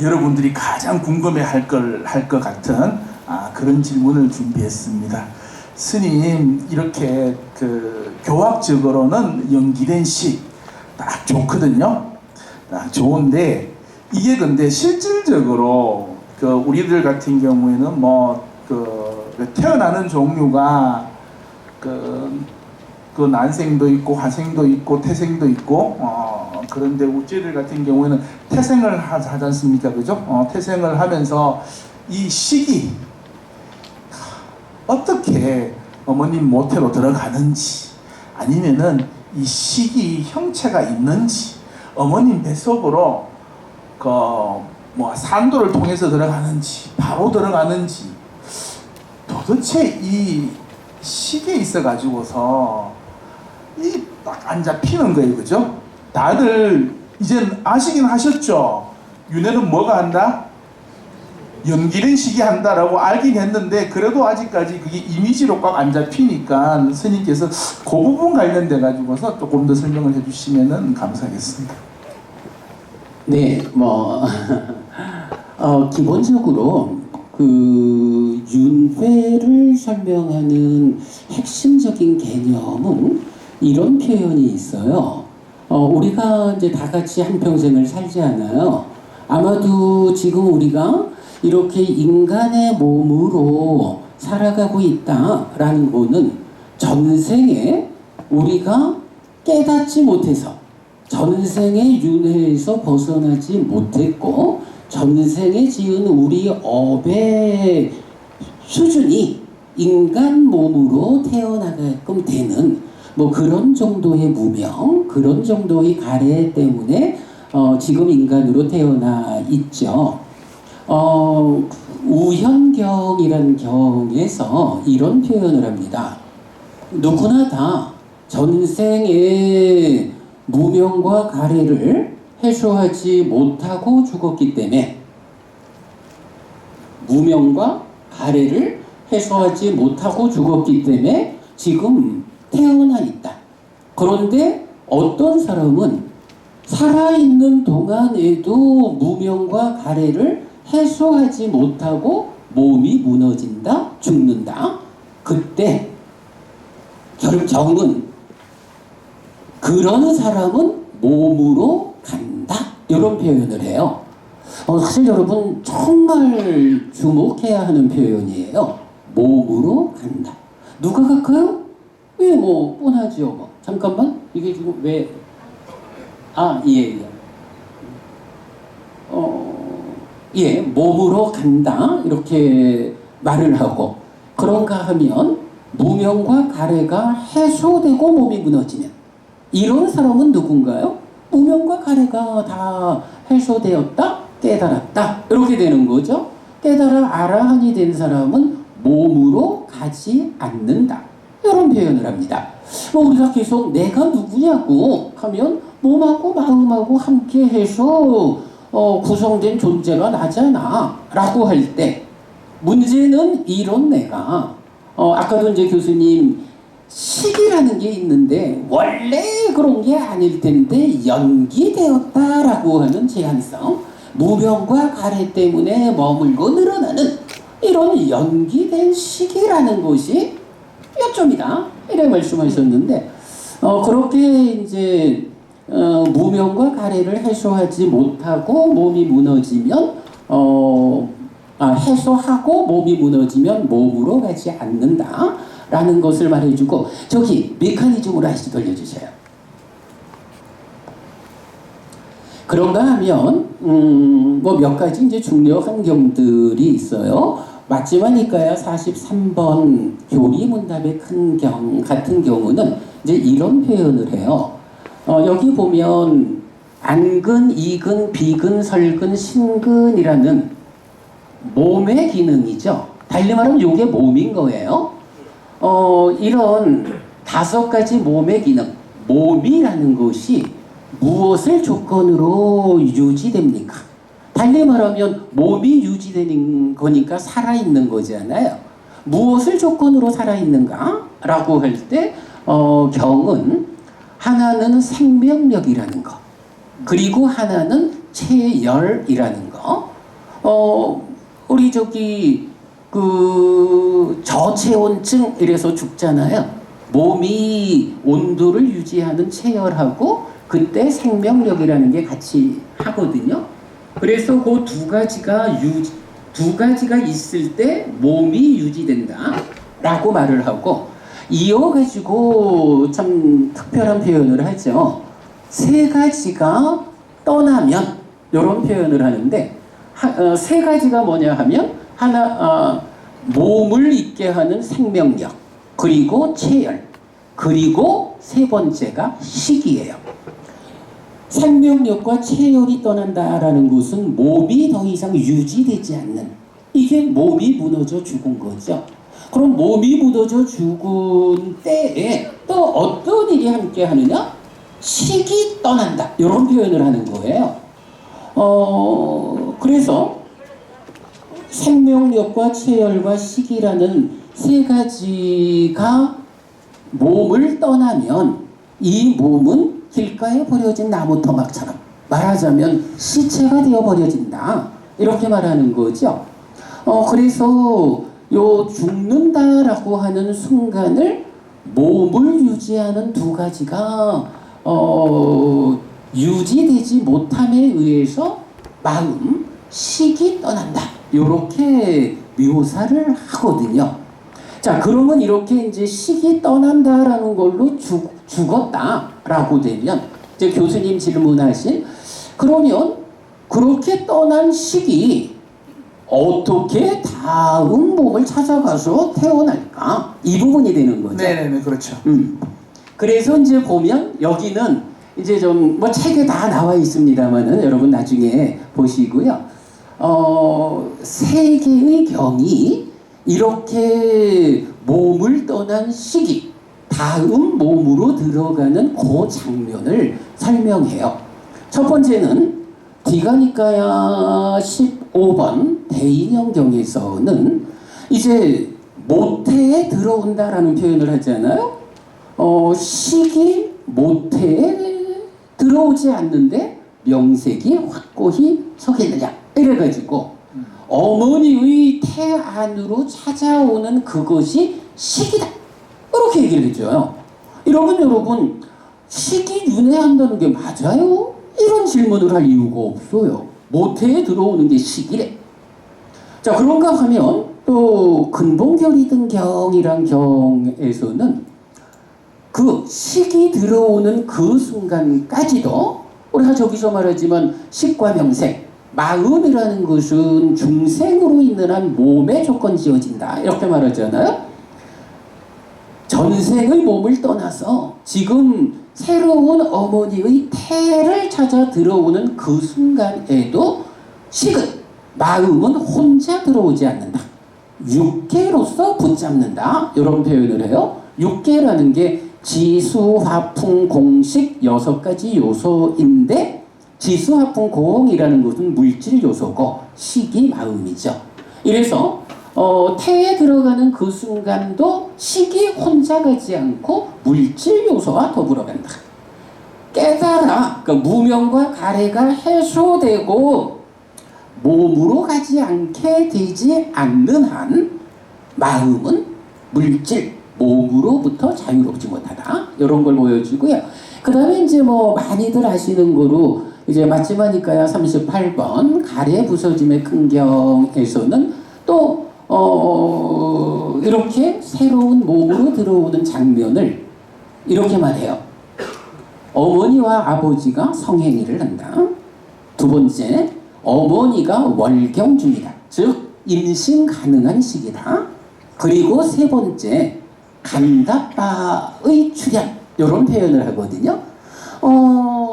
여러분들이 가장 궁금해할 것 같은 그런 질문을 준비했습니다. 스님, 이렇게 교학적으로는 연기된 시 딱 좋거든요. 딱 좋은데 이게 근데 실질적으로 우리들 같은 경우에는 태어나는 종류가 난생도 있고 화생도 있고 태생도 있고 그런데 우찌들 같은 경우에는 태생을 하지 않습니까? 그죠? 태생을 하면서 이 식이 어떻게 어머님 모태로 들어가는지 아니면은 이 식이 형체가 있는지 어머님 뱃속으로 산도를 통해서 들어가는지 바로 들어가는지 도대체 이 식에 있어 가지고서 이 딱 안 잡히는 거예요. 그죠? 다들 이젠 아시긴 하셨죠? 윤회는 뭐가 한다? 연기된 식이 한다라고 알긴 했는데 그래도 아직까지 그게 이미지로 꽉 안 잡히니까 스님께서 그 부분 관련돼 가지고서 조금 더 설명을 해주시면은 감사하겠습니다. 네, 기본적으로 윤회를 설명하는 핵심적인 개념은 이런 표현이 있어요. 우리가 이제 다 같이 한평생을 살지 않아요. 아마도 지금 우리가 이렇게 인간의 몸으로 살아가고 있다라는 거는 전생에 우리가 깨닫지 못해서 전생의 윤회에서 벗어나지 못했고 전생에 지은 우리 업의 수준이 인간 몸으로 태어나게끔 되는 그런 정도의 무명, 그런 정도의 가래 때문에 지금 인간으로 태어나 있죠. 우현경이라는 경에서 이런 표현을 합니다. 누구나 다 전생에 무명과 가래를 해소하지 못하고 죽었기 때문에 무명과 가래를 해소하지 못하고 죽었기 때문에 지금 태어나 있다. 그런데 어떤 사람은 살아있는 동안에도 무명과 가래를 해소하지 못하고 몸이 무너진다, 죽는다. 그때 결정은 그런 사람은 몸으로 간다. 이런 표현을 해요. 사실 여러분 정말 주목해야 하는 표현이에요. 몸으로 간다. 누가 갈까요? 예, 뭐 뻔하지요. 뭐. 잠깐만, 이게 지금 왜? 예. 예, 몸으로 간다 이렇게 말을 하고, 그런가 하면 무명과 가래가 해소되고 몸이 무너지면 이런 사람은 누군가요? 무명과 가래가 다 해소되었다, 깨달았다 이렇게 되는 거죠. 깨달아 아라한이 된 사람은 몸으로 가지 않는다 이런 표현을 합니다. 우리가 계속 내가 누구냐고 하면 몸하고 마음하고 함께 해서 구성된 존재가 나잖아 라고 할 때, 문제는 이런 내가 아까도 이제 교수님 식이라는 게 있는데 원래 그런 게 아닐 텐데 연기되었다라고 하는 제한성, 무명과 가래 때문에 머물고 늘어나는 이런 연기된 식이라는 것이 요점이다 이렇게 말씀하셨는데, 그렇게 이제 무명과 가래를 해소하지 못하고 몸이 무너지면 해소하고 몸이 무너지면 몸으로 가지 않는다 라는 것을 말해주고, 저기 메커니즘으로 다시 돌려주세요. 그런가 하면 뭐 몇 가지 이제 중요한 경들이 있어요. 마지막이니까야 43번 교리문답의 큰 경 같은 경우는 이제 이런 표현을 해요. 여기 보면 안근, 이근, 비근, 설근, 신근이라는 몸의 기능이죠. 달리 말하면 이게 몸인 거예요. 이런 5가지 몸의 기능, 몸이라는 것이 무엇을 조건으로 유지됩니까? 달리 말하면 몸이 유지되는 거니까 살아있는 거잖아요. 무엇을 조건으로 살아있는가? 라고 할 때 경은 하나는 생명력이라는 거, 그리고 하나는 체열이라는 거. 우리 저기 저체온증 이래서 죽잖아요. 몸이 온도를 유지하는 체열하고 그때 생명력이라는 게 같이 하거든요. 그래서 그 두 가지가 있을 때 몸이 유지된다 라고 말을 하고, 이어가지고 참 특별한 표현을 하죠. 3가지가 떠나면 이런 표현을 하는데, 3가지가 뭐냐 하면 하나, 몸을 있게 하는 생명력, 그리고 체열, 그리고 3번째가 식이에요. 생명력과 체열이 떠난다라는 것은 몸이 더 이상 유지되지 않는, 이게 몸이 무너져 죽은 거죠. 그럼 몸이 무너져 죽은 때에 또 어떤 일이 함께 하느냐? 식이 떠난다 이런 표현을 하는 거예요. 그래서 생명력과 체열과 식이라는 3가지가 몸을 떠나면 이 몸은 길가에 버려진 나무 토막처럼, 말하자면 시체가 되어 버려진다 이렇게 말하는 거죠. 그래서 요 죽는다라고 하는 순간을 몸을 유지하는 2가지가 유지되지 못함에 의해서 마음, 식이 떠난다 이렇게 묘사를 하거든요. 자, 그러면 이렇게 이제 식이 떠난다라는 걸로 죽었다라고 되면, 이제 교수님 질문하신, 그러면 그렇게 떠난 식이 어떻게 다음 몸을 찾아가서 태어날까? 이 부분이 되는 거죠. 네네네, 그렇죠. 그래서 이제 보면 여기는 이제 좀 뭐 책에 다 나와 있습니다만은 여러분 나중에 보시고요. 세계의 경이 이렇게 몸을 떠난 시기, 다음 몸으로 들어가는 그 장면을 설명해요. 첫 번째는 디가니까야 15번 대인형경에서는 이제 모태에 들어온다라는 표현을 하잖아요. 식이 모태에 들어오지 않는데 명색이 확고히 서겠느냐 이래가지고 어머니의 태 안으로 찾아오는 그것이 식이다 이렇게 얘기를 해줘요. 이러면 여러분 식이 윤회한다는 게 맞아요? 이런 질문을 할 이유가 없어요. 모태에 들어오는 게 식이래. 자, 그런가 하면 또 근본결의등 경이란 경에서는 그 식이 들어오는 그 순간까지도 우리가 저기서 말하지만 식과 명색, 마음이라는 것은 중생으로 있는 한 몸에 조건 지어진다 이렇게 말하잖아요. 전생의 몸을 떠나서 지금 새로운 어머니의 태를 찾아 들어오는 그 순간에도 식은 마음은 혼자 들어오지 않는다. 육계로서 붙잡는다. 이런 표현을 해요. 육계라는 게 지수, 화풍, 공식 6가지 요소인데 지수, 화풍, 공이라는 것은 물질 요소고 식이 마음이죠. 이래서 태에 들어가는 그 순간도 식이 혼자 가지 않고 물질 요소와 더불어 간다. 깨달아, 그러니까 무명과 가래가 해소되고 몸으로 가지 않게 되지 않는 한 마음은 물질, 몸으로부터 자유롭지 못하다. 이런 걸 보여주고요. 그 다음에 이제 뭐 많이들 아시는 거로 이제 맞지마니까야 38번 가래 부서짐의 큰 경에서는 또 이렇게 새로운 몸으로 들어오는 장면을 이렇게 말해요. 어머니와 아버지가 성행위를 한다. 두 번째, 어머니가 월경 중이다. 즉 임신 가능한 시기다. 그리고 세 번째, 간다빠의 출현. 이런 표현을 하거든요.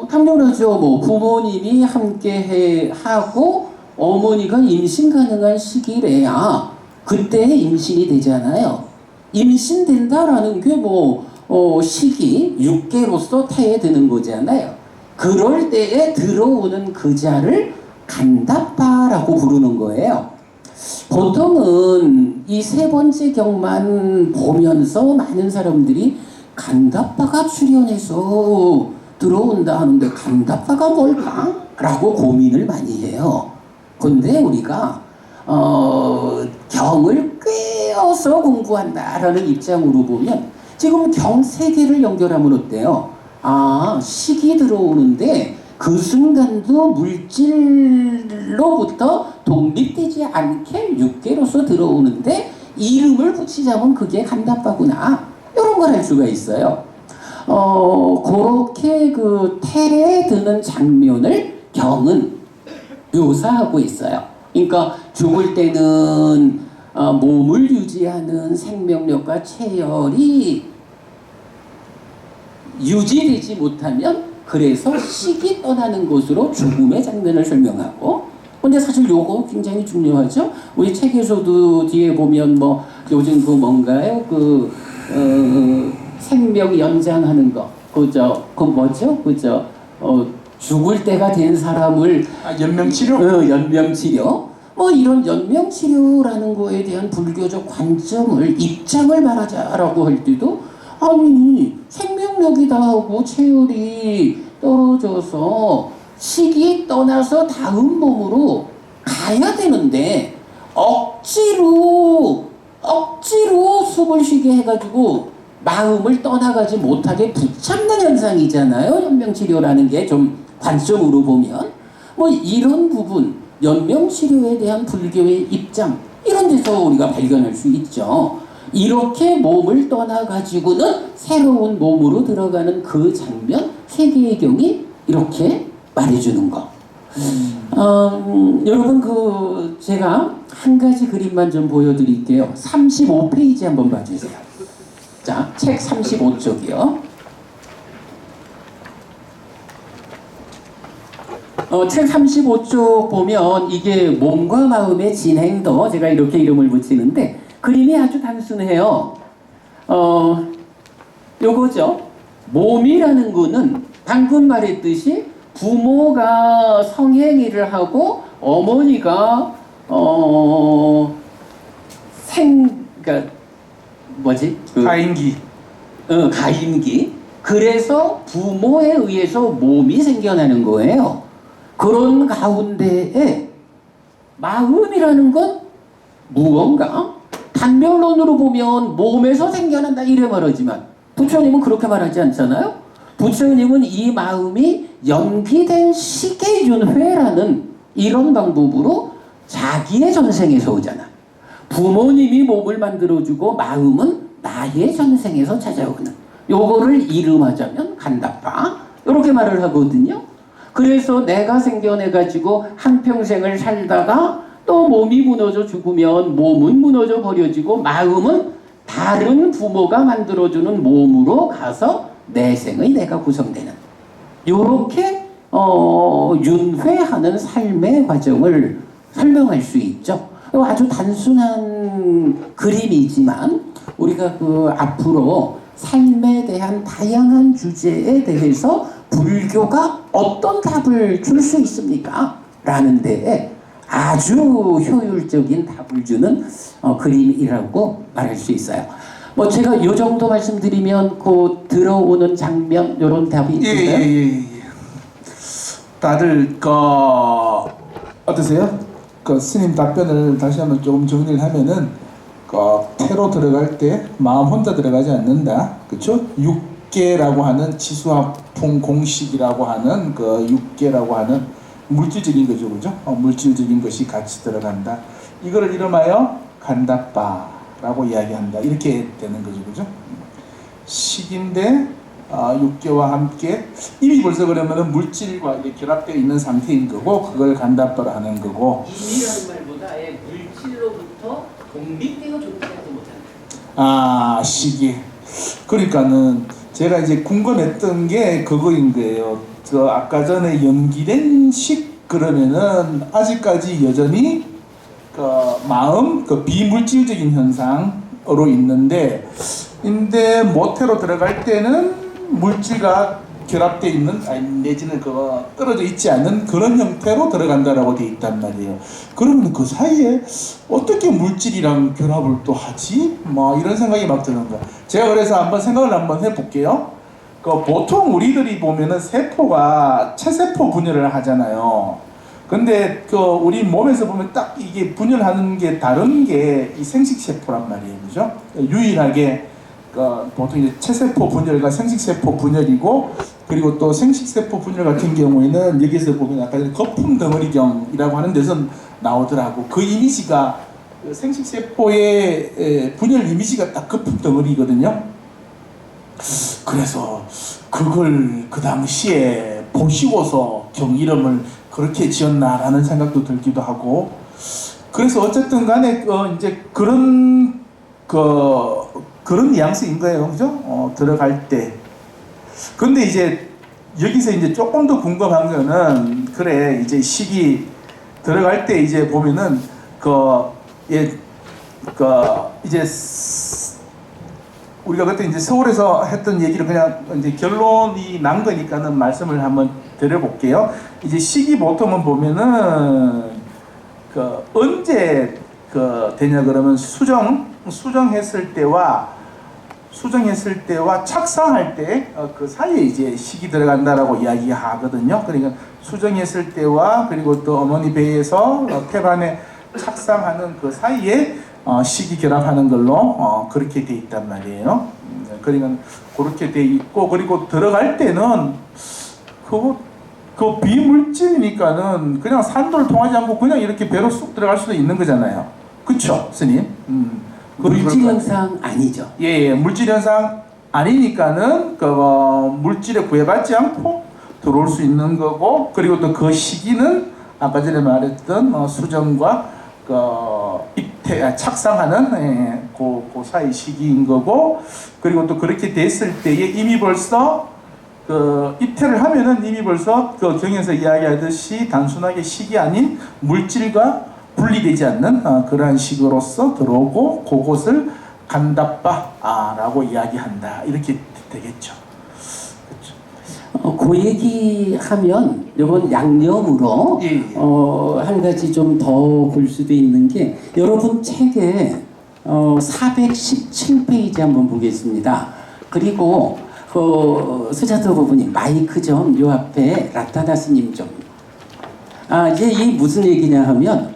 당연하죠. 뭐 부모님이 함께 하고 어머니가 임신 가능한 시기래야 그때 임신이 되잖아요. 임신된다라는 게 시기, 육계로서 태에 드는 거잖아요. 그럴 때에 들어오는 그 자를 간다빠라고 부르는 거예요. 보통은 이 세 번째 경만 보면서 많은 사람들이 간다빠가 출현해서 들어온다 하는데 간다빠가 뭘까? 라고 고민을 많이 해요. 근데 우리가 경을 꿰어서 공부한다라는 입장으로 보면 지금 경 3개를 연결하면 어때요? 식이 들어오는데 그 순간도 물질로부터 독립되지 않게 육계로서 들어오는데 이름을 붙이자면 그게 간다빠구나. 이런 걸 할 수가 있어요. 그렇게 그 태에 드는 장면을 경은 묘사하고 있어요. 그러니까 죽을 때는 몸을 유지하는 생명력과 체열이 유지되지 못하면 그래서 식이 떠나는 것으로 죽음의 장면을 설명하고, 근데 사실 요거 굉장히 중요하죠. 우리 책에서도 뒤에 보면 뭐 요즘 그 뭔가요? 생명 연장하는 거, 그죠? 그 뭐죠? 그죠? 죽을 때가 된 사람을 연명치료? 연명치료. 뭐 이런 연명치료라는 거에 대한 불교적 관점을 입장을 말하자라고 할 때도 아니 생명력이 다하고 체열이 떨어져서 식이 떠나서 다음 몸으로 가야 되는데 억지로 숨을 쉬게 해가지고 마음을 떠나가지 못하게 붙잡는 현상이잖아요. 연명치료라는 게 좀 관점으로 보면 뭐 이런 부분, 연명치료에 대한 불교의 입장 이런 데서 우리가 발견할 수 있죠. 이렇게 몸을 떠나가지고는 새로운 몸으로 들어가는 그 장면, 세계의 경이 이렇게 말해주는 거. 여러분 제가 한 가지 그림만 좀 보여드릴게요. 35페이지 한번 봐주세요. 자, 책 35쪽이요. 책 35쪽 보면 이게 몸과 마음의 진행도 제가 이렇게 이름을 붙이는데 그림이 아주 단순해요. 요거죠. 몸이라는 거는 방금 말했듯이 부모가 성행위를 하고 어머니가 그러니까 뭐지? 가임기. 가임기. 그래서 부모에 의해서 몸이 생겨나는 거예요. 그런 가운데에 마음이라는 건 무언가 단별론으로 보면 몸에서 생겨난다 이래 말하지만 부처님은 그렇게 말하지 않잖아요. 부처님은 이 마음이 연기된 식계윤회라는 이런 방법으로 자기의 전생에서 오잖아. 부모님이 몸을 만들어주고 마음은 나의 전생에서 찾아오는, 요거를 이름하자면 간다파 이렇게 말을 하거든요. 그래서 내가 생겨내가지고 한평생을 살다가 또 몸이 무너져 죽으면 몸은 무너져 버려지고 마음은 다른 부모가 만들어주는 몸으로 가서 내생의 내가 구성되는, 요렇게 윤회하는 삶의 과정을 설명할 수 있죠. 아주 단순한 그림이지만 우리가 앞으로 삶에 대한 다양한 주제에 대해서 불교가 어떤 답을 줄 수 있습니까? 라는 데에 아주 효율적인 답을 주는 그림이라고 말할 수 있어요. 뭐 제가 이 정도 말씀드리면 그 들어오는 장면 이런 답이 있을까요? 예. 다들 어떠세요? 스님 답변을 다시 한번 조금 정리를 하면은 태로 들어갈 때 마음 혼자 들어가지 않는다. 그렇죠? 육계라고 하는 지수화풍 공식이라고 하는 육계라고 하는 물질적인 거죠. 그죠? 물질적인 것이 같이 들어간다. 이거를 이름하여 간다빠라고 이야기한다. 이렇게 되는 거죠. 그죠? 식인데 육계와 함께 이미 벌써 그러면은 물질과 이렇게 결합되어 있는 상태인 거고 그걸 간다빠로 하는 거고. 이미라는 말보다 아예 물질로부터 독립되어 존재하지 못한다. 식이. 그러니까는 제가 이제 궁금했던 게 그거인 거예요. 아까 전에 연기된 식 그러면은 아직까지 여전히 마음 비물질적인 현상으로 있는데 모태로 들어갈 때는 물질과 결합되어 있는 내지는 떨어져 있지 않는 그런 형태로 들어간다라고 되어 있단 말이에요. 그러면 그 사이에 어떻게 물질이랑 결합을 또 하지? 뭐 이런 생각이 막 드는 거야. 제가 그래서 생각을 한번 해볼게요. 보통 우리들이 보면은 세포가 체세포 분열을 하잖아요. 근데 우리 몸에서 보면 딱 이게 분열하는 게 다른 게 이 생식세포란 말이에요. 그죠? 유일하게 보통 이제 체세포 분열과 생식세포 분열이고, 그리고 또 생식세포 분열 같은 경우에는 여기서 보면 아까 전에 거품 덩어리경이라고 하는 데서 나오더라고. 그 이미지가 생식세포의 분열 이미지가 딱 거품 덩어리거든요. 그래서 그걸 그 당시에 보시고서 경 이름을 그렇게 지었나라는 생각도 들기도 하고. 그래서 어쨌든 간에 이제 그런 뉘앙스인 거예요. 그죠? 들어갈 때. 근데 이제 여기서 이제 조금 더 궁금한 거는, 그래 이제 식이 들어갈 때 이제 보면은 이제 우리가 그때 이제 서울에서 했던 얘기를 그냥 이제 결론이 난 거니까는 말씀을 한번 드려볼게요. 이제 식이 보통은 보면은 언제 되냐 그러면 수정했을 때와 착상할 때 그 사이에 이제 식이 들어간다라고 이야기하거든요. 그러니까 수정했을 때와 그리고 또 어머니 배에서 태반에 착상하는 그 사이에 식이 결합하는 걸로 그렇게 돼 있단 말이에요. 그러니까 그렇게 돼 있고, 그리고 들어갈 때는 그 비물질이니까는 그냥 산도를 통하지 않고 그냥 이렇게 배로 쑥 들어갈 수도 있는 거잖아요. 그쵸, 스님? 물질 현상 아니죠. 예, 물질 현상 아니니까는 물질에 구애받지 않고 들어올 수 있는 거고, 그리고 또 그 시기는 아까 전에 말했던 수정과 착상하는 그 사이 시기인 거고, 그리고 또 그렇게 됐을 때에 이미 벌써 그 입퇴를 하면은 이미 벌써 그 경에서 이야기하듯이 단순하게 식이 아닌 물질과 분리되지 않는 그러한 식으로서 들어오고 그것을 간다빠라고 이야기한다. 이렇게 되겠죠. 그 얘기하면 이번 양념으로 예, 예. 한 가지 좀 더 볼 수도 있는 게 여러분 책에 417페이지 한번 보겠습니다. 그리고 그 스자도 부분이 마이크 좀 요 앞에 라타다스님 좀. 이제 이 무슨 얘기냐 하면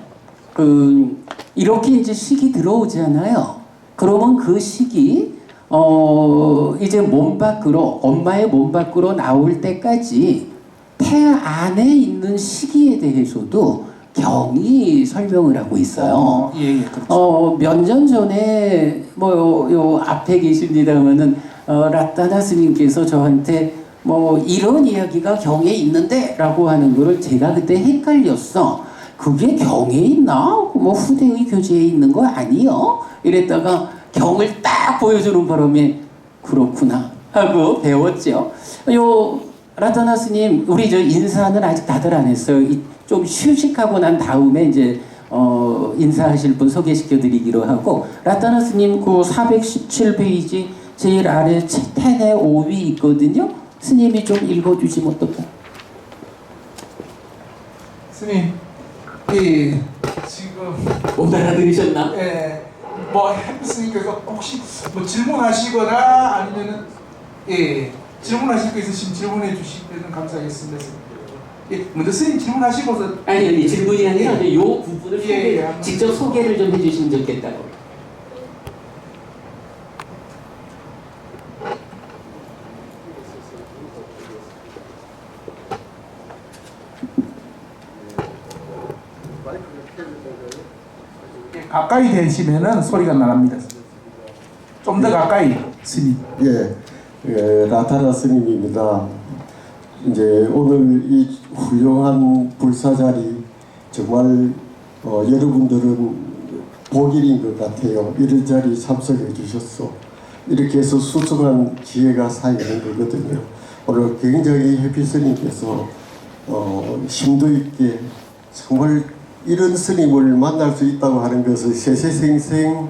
이렇게 이제 식이 들어오잖아요. 그러면 그 식이 이제 몸 밖으로 엄마의 몸 밖으로 나올 때까지 태 안에 있는 시기에 대해서도 경이 설명을 하고 있어요. 예, 그렇죠. 몇 년 전에 요 앞에 계십니다만은 라타나 스님께서 저한테 이런 이야기가 경에 있는데라고 하는 거를 제가 그때 헷갈렸어. 그게 경에 있나? 후대의 교재에 있는 거 아니요? 이랬다가 경을 딱 보여주는 바람에 그렇구나 하고 배웠죠. 요 라타나 스님 우리 저 인사는 아직 다들 안 했어요. 좀 휴식하고 난 다음에 이제 인사하실 분 소개시켜드리기로 하고 라타나 스님 그 417페이지 제일 아래 텐에 5위 있거든요. 스님이 좀 읽어주시면 어떨까? 스님, 예, 지금 못 알아들으셨나? 예, 스님께서 혹시 질문하시거나 아니면은 질문하실 거 있으시면 질문해 주시면 감사하겠습니다. 예, 먼저 스님 질문하시고서 아니 질문이 아니라 예. 요 부분을 직접 소개를 좀 해주시면 좋겠다고. 가까이 대시면은 소리가 나갑니다. 좀 더 가까이 스님. 라타나 스님입니다. 이제 오늘 이 훌륭한 불사자리 정말 여러분들은 복일인 것 같아요. 이런 자리에 참석해 주셨어. 이렇게 해서 수승한 기회가 쌓이는 거거든요. 오늘 굉장히 해피 스님께서 심도 있게 정말 이런 스님을 만날 수 있다고 하는 것을 세세생생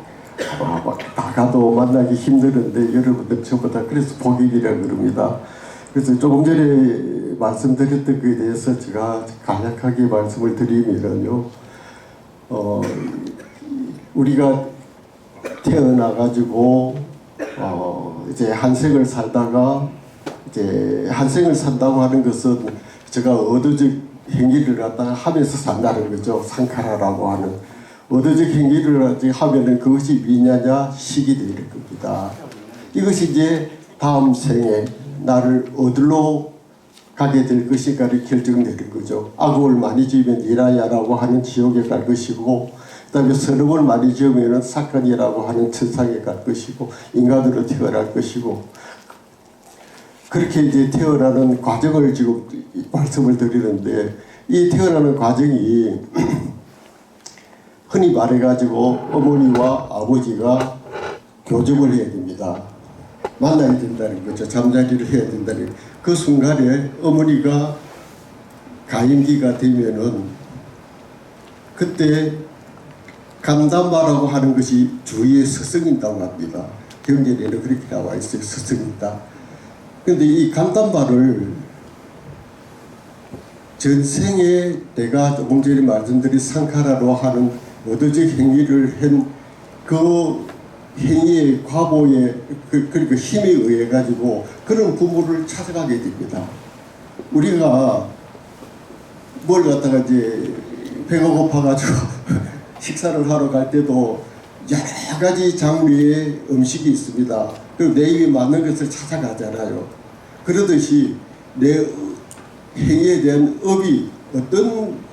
나가도 만나기 힘드는데 여러분들 전부 다 그래서 복일이라 그럽니다. 그래서 조금 전에 말씀드렸던 것에 대해서 제가 간략하게 말씀을 드리면요, 우리가 태어나가지고 이제 한 생을 살다가 이제 한 생을 산다고 하는 것은 제가 의도적 행위를 갖다가 하면서 산다는 거죠. 상카라라고 하는 의도적 행위를 하면은 그것이 미냐냐 식이 되는 겁니다. 이것이 이제 다음 생에 나를 어디로 가게 될 것인가를 결정되는 거죠. 악업을 많이 지으면 니라야라고 하는 지옥에 갈 것이고, 그 다음에 선업을 많이 지으면 사칸이라고 하는 천상에 갈 것이고, 인간으로 태어날 것이고, 그렇게 이제 태어나는 과정을 지금 말씀을 드리는데, 이 태어나는 과정이 흔히 말해가지고 어머니와 아버지가 교접을 해야 됩니다. 만나야 된다는 거죠. 잠자리를 해야 된다는 그 순간에 어머니가 가임기가 되면은 그때 간담바라고 하는 것이 주위에 스승인다고 합니다. 경전에는 그렇게 나와 있어요. 스승이다. 그런데 이 간담바를 전생에 내가 조금 전에 말씀드린 상카라로 하는 의도적 행위를 한 그 행위의 과보의 그러니까 힘에 의해 가지고 그런 부모를 찾아가게 됩니다. 우리가 뭘 갖다가 이제 배가 고파가지고 식사를 하러 갈 때도 여러 가지 장르의 음식이 있습니다. 그리고 내 입에 맞는 것을 찾아가잖아요. 그러듯이 내 행위에 대한 업이 어떤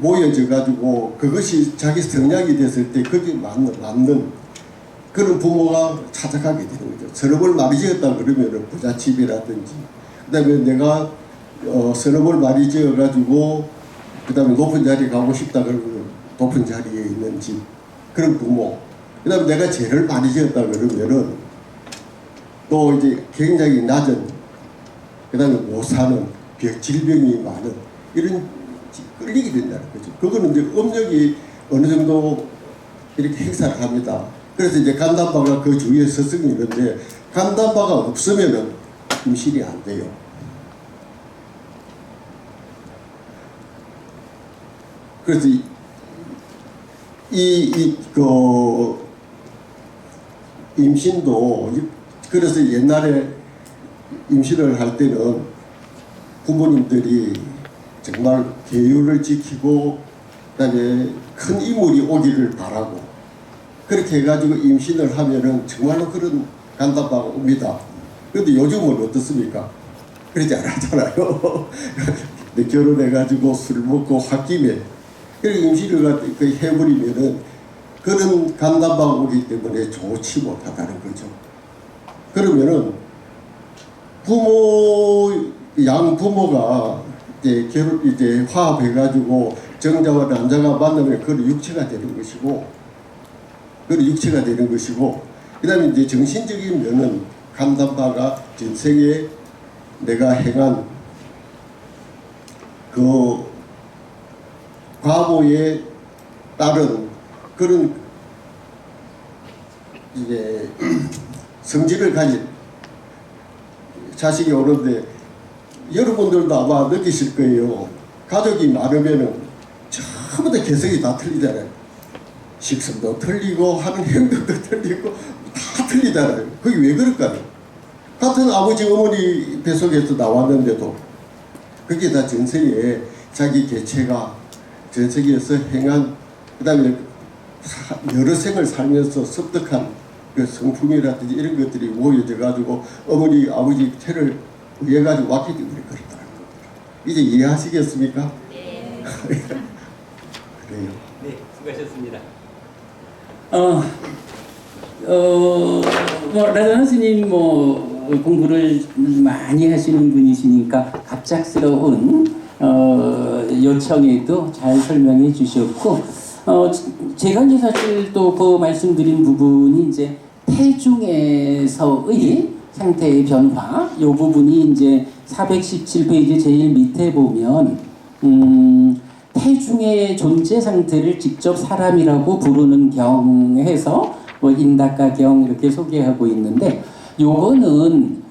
모여져 가지고 그것이 자기 성향이 됐을 때 거기에 맞는 그런 부모가 찾아가게 되는 거죠. 선업을 많이 지었다 그러면 부잣집이라든지, 그 다음에 내가 선업을 많이 지어 가지고 그 다음에 높은 자리에 가고 싶다 그러면 높은 자리에 있는 집, 그런 부모, 그 다음에 내가 죄를 많이 지었다 그러면은 또 이제 굉장히 낮은 그다음에 못 사는 질병이 많은 이런 끌리게 된다는 거죠. 그거는 이제 업력이 어느 정도 이렇게 행사를 합니다. 그래서 이제 간담바가 그 주위에 서성이 있는데 간담바가 없으면은 임신이 안 돼요. 그래서 그 임신도 그래서 옛날에 임신을 할 때는 부모님들이 정말 계율을 지키고 그다음에 큰 이물이 오기를 바라고 그렇게 해가지고 임신을 하면은 정말로 그런 간담바가 옵니다. 그런데 요즘은 어떻습니까? 그러지 않았잖아요. 결혼해가지고 술 먹고 홧김에 그리고 임신을 해버리면은 그런 간담바가 오기 때문에 좋지 못하다는 거죠. 그러면은 양 부모가 이제 화합해가지고 정자와 남자가 만나면 그건 육체가 되는 것이고, 그다음에 이제 정신적인 면은 간담바가 전생에 내가 행한 그 과보에 따른 그런 이제 성질을 가진 자식이 오는데 여러분들도 아마 느끼실 거예요. 가족이 많으면은 전부 다 개성이 다 틀리잖아요. 식성도 틀리고 하는 행동도 틀리고 다 틀리잖아요. 그게 왜 그럴까요? 같은 아버지 어머니 뱃속에서 나왔는데도 그게 다 전생에 자기 개체가 전생에서 행한 그다음에 여러 생을 살면서 습득한 그 성품이라든지 이런 것들이 모여져 가지고 어머니 아버지 태를 의해 가지고 왔기 때문에 그렇다는 겁니다. 이제 이해하시겠습니까? 네. 그래요. 네, 수고하셨습니다. 라자나 스님 공부를 많이 하시는 분이시니까 갑작스러운 요청에도 잘 설명해 주셨고, 제가 이제 사실 또 그 말씀드린 부분이 이제 태중에서의 상태의 변화, 이 부분이 이제 417페이지 제일 밑에 보면 태중의 존재 상태를 직접 사람이라고 부르는 경에서 인다가경 이렇게 소개하고 있는데, 요거는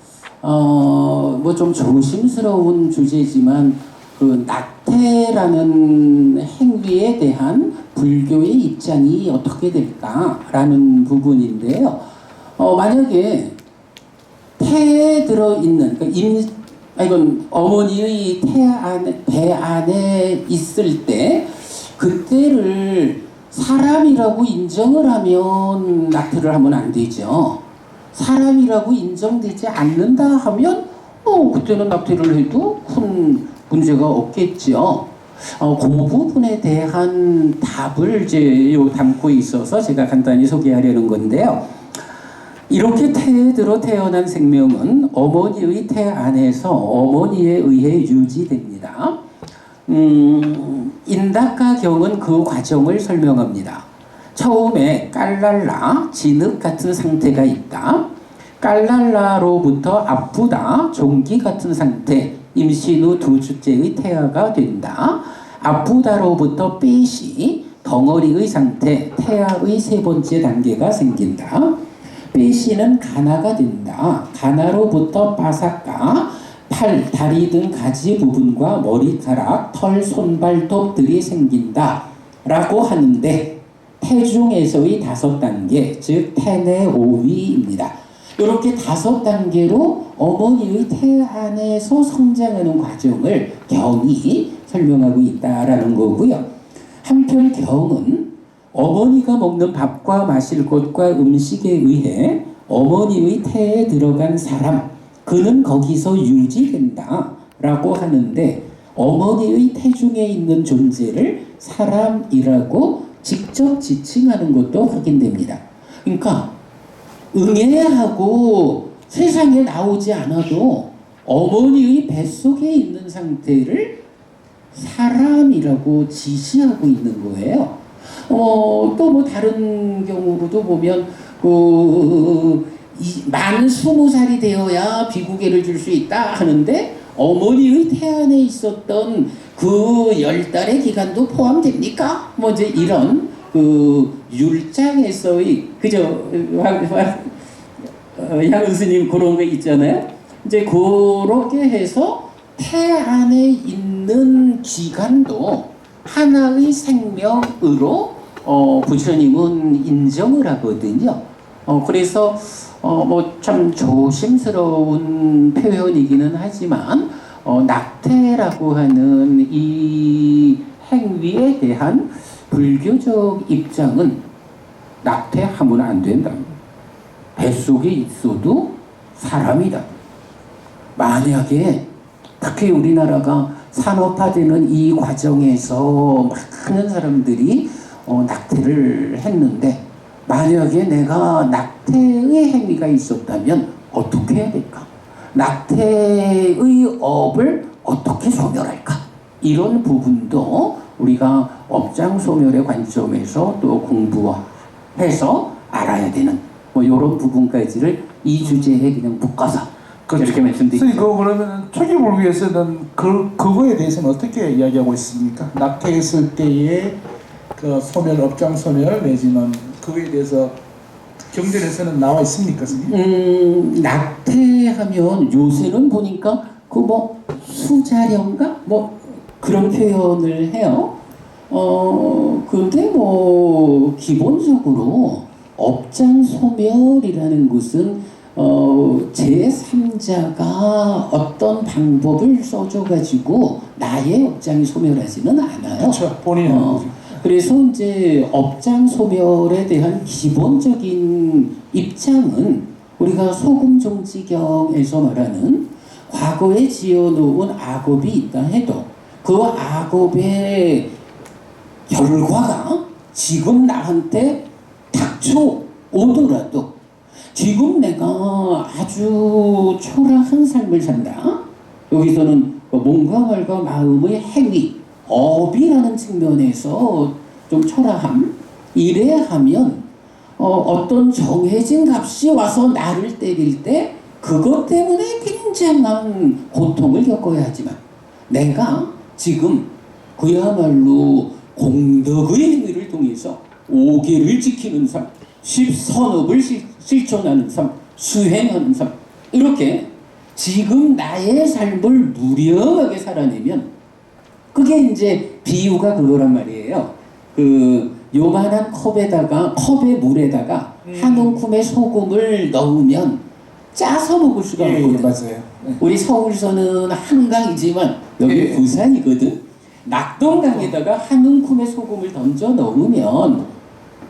좀 조심스러운 주제지만 그 낙태라는 행위에 대한 불교의 입장이 어떻게 될까라는 부분인데요. 만약에 태에 들어있는 이건 어머니의 배 안에 있을 때 그때를 사람이라고 인정을 하면 낙태를 하면 안 되죠. 사람이라고 인정되지 않는다 하면 그때는 낙태를 해도 큰 문제가 없겠죠. 그 부분에 대한 답을 이제 담고 있어서 제가 간단히 소개하려는 건데요. 이렇게 태에 들어 태어난 생명은 어머니의 태 안에서 어머니에 의해 유지됩니다. 인다가경은 그 과정을 설명합니다. 처음에 깔랄라, 진흙 같은 상태가 있다. 깔랄라로부터 아프다, 종기 같은 상태, 임신 후 2주째의 태아가 된다. 아프다로부터 삐시, 덩어리의 상태, 태아의 3번째 단계가 생긴다. 삐시는 가나가 된다. 가나로부터 바삭가, 팔, 다리 등 가지 부분과 머리카락, 털, 손발톱들이 생긴다 라고 하는데, 태중에서의 5단계, 즉 태내오위입니다. 이렇게 5단계로 어머니의 태 안에서 성장하는 과정을 경이 설명하고 있다라는 거고요. 한편 경은 어머니가 먹는 밥과 마실 것과 음식에 의해 어머니의 태에 들어간 사람, 그는 거기서 유지된다 라고 하는데, 어머니의 태중에 있는 존재를 사람이라고 직접 지칭하는 것도 확인됩니다. 그러니까 응애하고 세상에 나오지 않아도 어머니의 뱃속에 있는 상태를 사람이라고 지시하고 있는 거예요. 또 다른 경우로도 보면 만 20살이 되어야 비구계를 줄 수 있다 하는데 어머니의 태안에 있었던 그 10달의 기간도 포함됩니까? 뭐 이제 이런 그 율장에서의 그저 향은스님 그런 거 있잖아요. 이제 그렇게 해서 태안에 있는 기간도 하나의 생명으로 부처님은 인정을 하거든요. 그래서 뭐 참 조심스러운 표현이기는 하지만 낙태라고 하는 이 행위에 대한 불교적 입장은 낙태하면 안 된다. 뱃속에 있어도 사람이다. 만약에 특히 우리나라가 산업화되는 이 과정에서 많은 사람들이 낙태를 했는데 만약에 내가 낙태의 행위가 있었다면 어떻게 해야 될까? 낙태의 업을 어떻게 소멸할까? 이런 부분도 우리가 업장소멸의 관점에서 또 공부해서 알아야 되는 뭐 이런 부분까지를 이 주제에 그냥 묶어서 이렇게 말씀드립니다. 그거 그러면 초기 불교에서는 그거에 대해서는 어떻게 이야기하고 있습니까? 낙태했을 때의 그 소멸, 업장 소멸 내지는 그거에 대해서 경전에서는 나와 있습니까, 선생님? 낙태하면 요새는 보니까 그 뭐 수자령가 뭐 그런 표현을 해요. 근데 뭐 기본적으로 업장 소멸이라는 것은 제3자가 어떤 방법을 써줘가지고 나의 업장이 소멸하지는 않아요. 그렇죠. 본인은. 그래서 이제 업장 소멸에 대한 기본적인 입장은 우리가 소금종지경에서 말하는 과거에 지어놓은 악업이 있다 해도 그 악업의 결과가 지금 나한테 닥쳐오더라도 지금 내가 아주 초라한 삶을 산다. 여기서는 몸과 말과 마음의 행위 업이라는 측면에서 좀 초라함 이래 하면 어떤 정해진 값이 와서 나를 때릴 때 그것 때문에 굉장한 고통을 겪어야 하지만 내가 지금 그야말로 공덕의 행위를 통해서 오계를 지키는 삶, 십선업을 실천하는 삶, 수행하는 삶 이렇게 지금 나의 삶을 무량하게 살아내면 그게 이제 비유가 그거란 말이에요. 그 요만한 컵의 물에다가 한 움큼의 소금을 넣으면 짜서 먹을 수가 없거든. 맞아요. 우리 서울서는 한강이지만 여기 부산이거든. 낙동강에다가 한 움큼의 소금을 던져 넣으면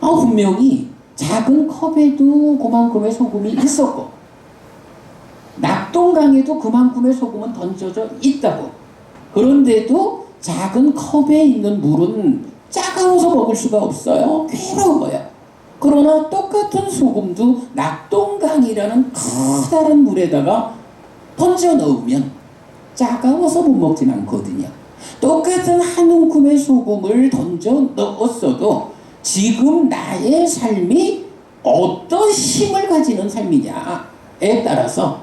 분명히 작은 컵에도 그만큼의 소금이 있었고 낙동강에도 그만큼의 소금은 던져져 있다고. 그런데도 작은 컵에 있는 물은 차가워서 먹을 수가 없어요. 괴로워요. 그러나 똑같은 소금도 낙동강이라는 커다란 물에다가 던져 넣으면 차가워서 못 먹진 않거든요. 똑같은 한 움큼의 소금을 던져 넣었어도 지금 나의 삶이 어떤 힘을 가지는 삶이냐에 따라서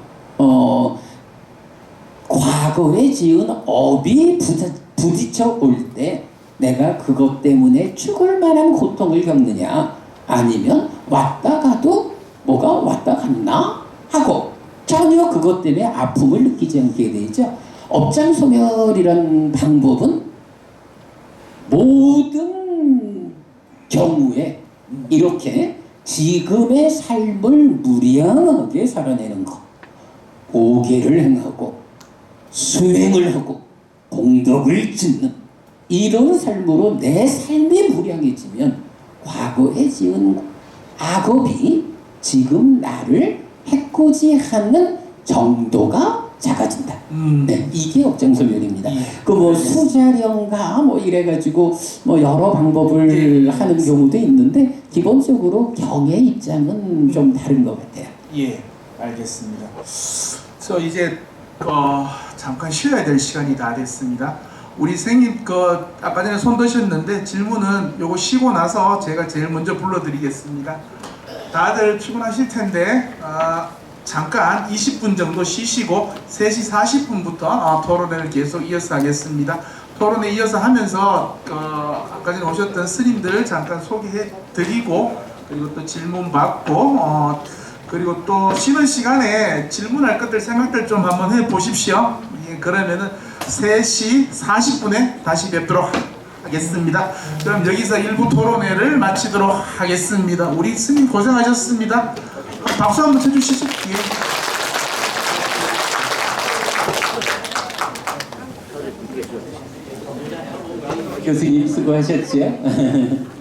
과거에 지은 업이 부딪혀 올 때 내가 그것 때문에 죽을 만한 고통을 겪느냐 아니면 왔다 가도 뭐가 왔다 갔나 하고 전혀 그것 때문에 아픔을 느끼지 않게 되죠. 업장소멸이란 방법은 모든 경우에 이렇게 지금의 삶을 무량하게 살아내는 것, 오계를 행하고 수행을 하고 공덕을 짓는 이런 삶으로 내 삶이 무량해지면 과거에 지은 악업이 지금 나를 해코지하는 정도가 작아진다. 네, 이게 업장소멸입니다. 그 뭐 수자령가 뭐 이래가지고 뭐 여러 방법을 하는 경우도 있는데 기본적으로 경의 입장은 좀 다른 것 같아요. 예, 알겠습니다. 그래서 이제 잠깐 쉬어야 될 시간이 다 됐습니다. 우리 선생님 아까 전에 손 드셨는데 질문은 요거 쉬고 나서 제가 제일 먼저 불러드리겠습니다. 다들 피곤하실 텐데 잠깐 20분 정도 쉬시고 3시 40분부터 토론회를 계속 이어서 하겠습니다. 토론회 이어서 하면서 아까 전에 오셨던 스님들 잠깐 소개해 드리고 그리고 또 질문 받고 그리고 또 쉬는 시간에 질문할 것들 생각들 좀 한번 해 보십시오. 예, 그러면은 3시 40분에 다시 뵙도록 하겠습니다. 그럼 여기서 일부 토론회를 마치도록 하겠습니다. 우리 스님 고생하셨습니다. 박수 한번 쳐주시죠. 예. 교수님 수고하셨죠?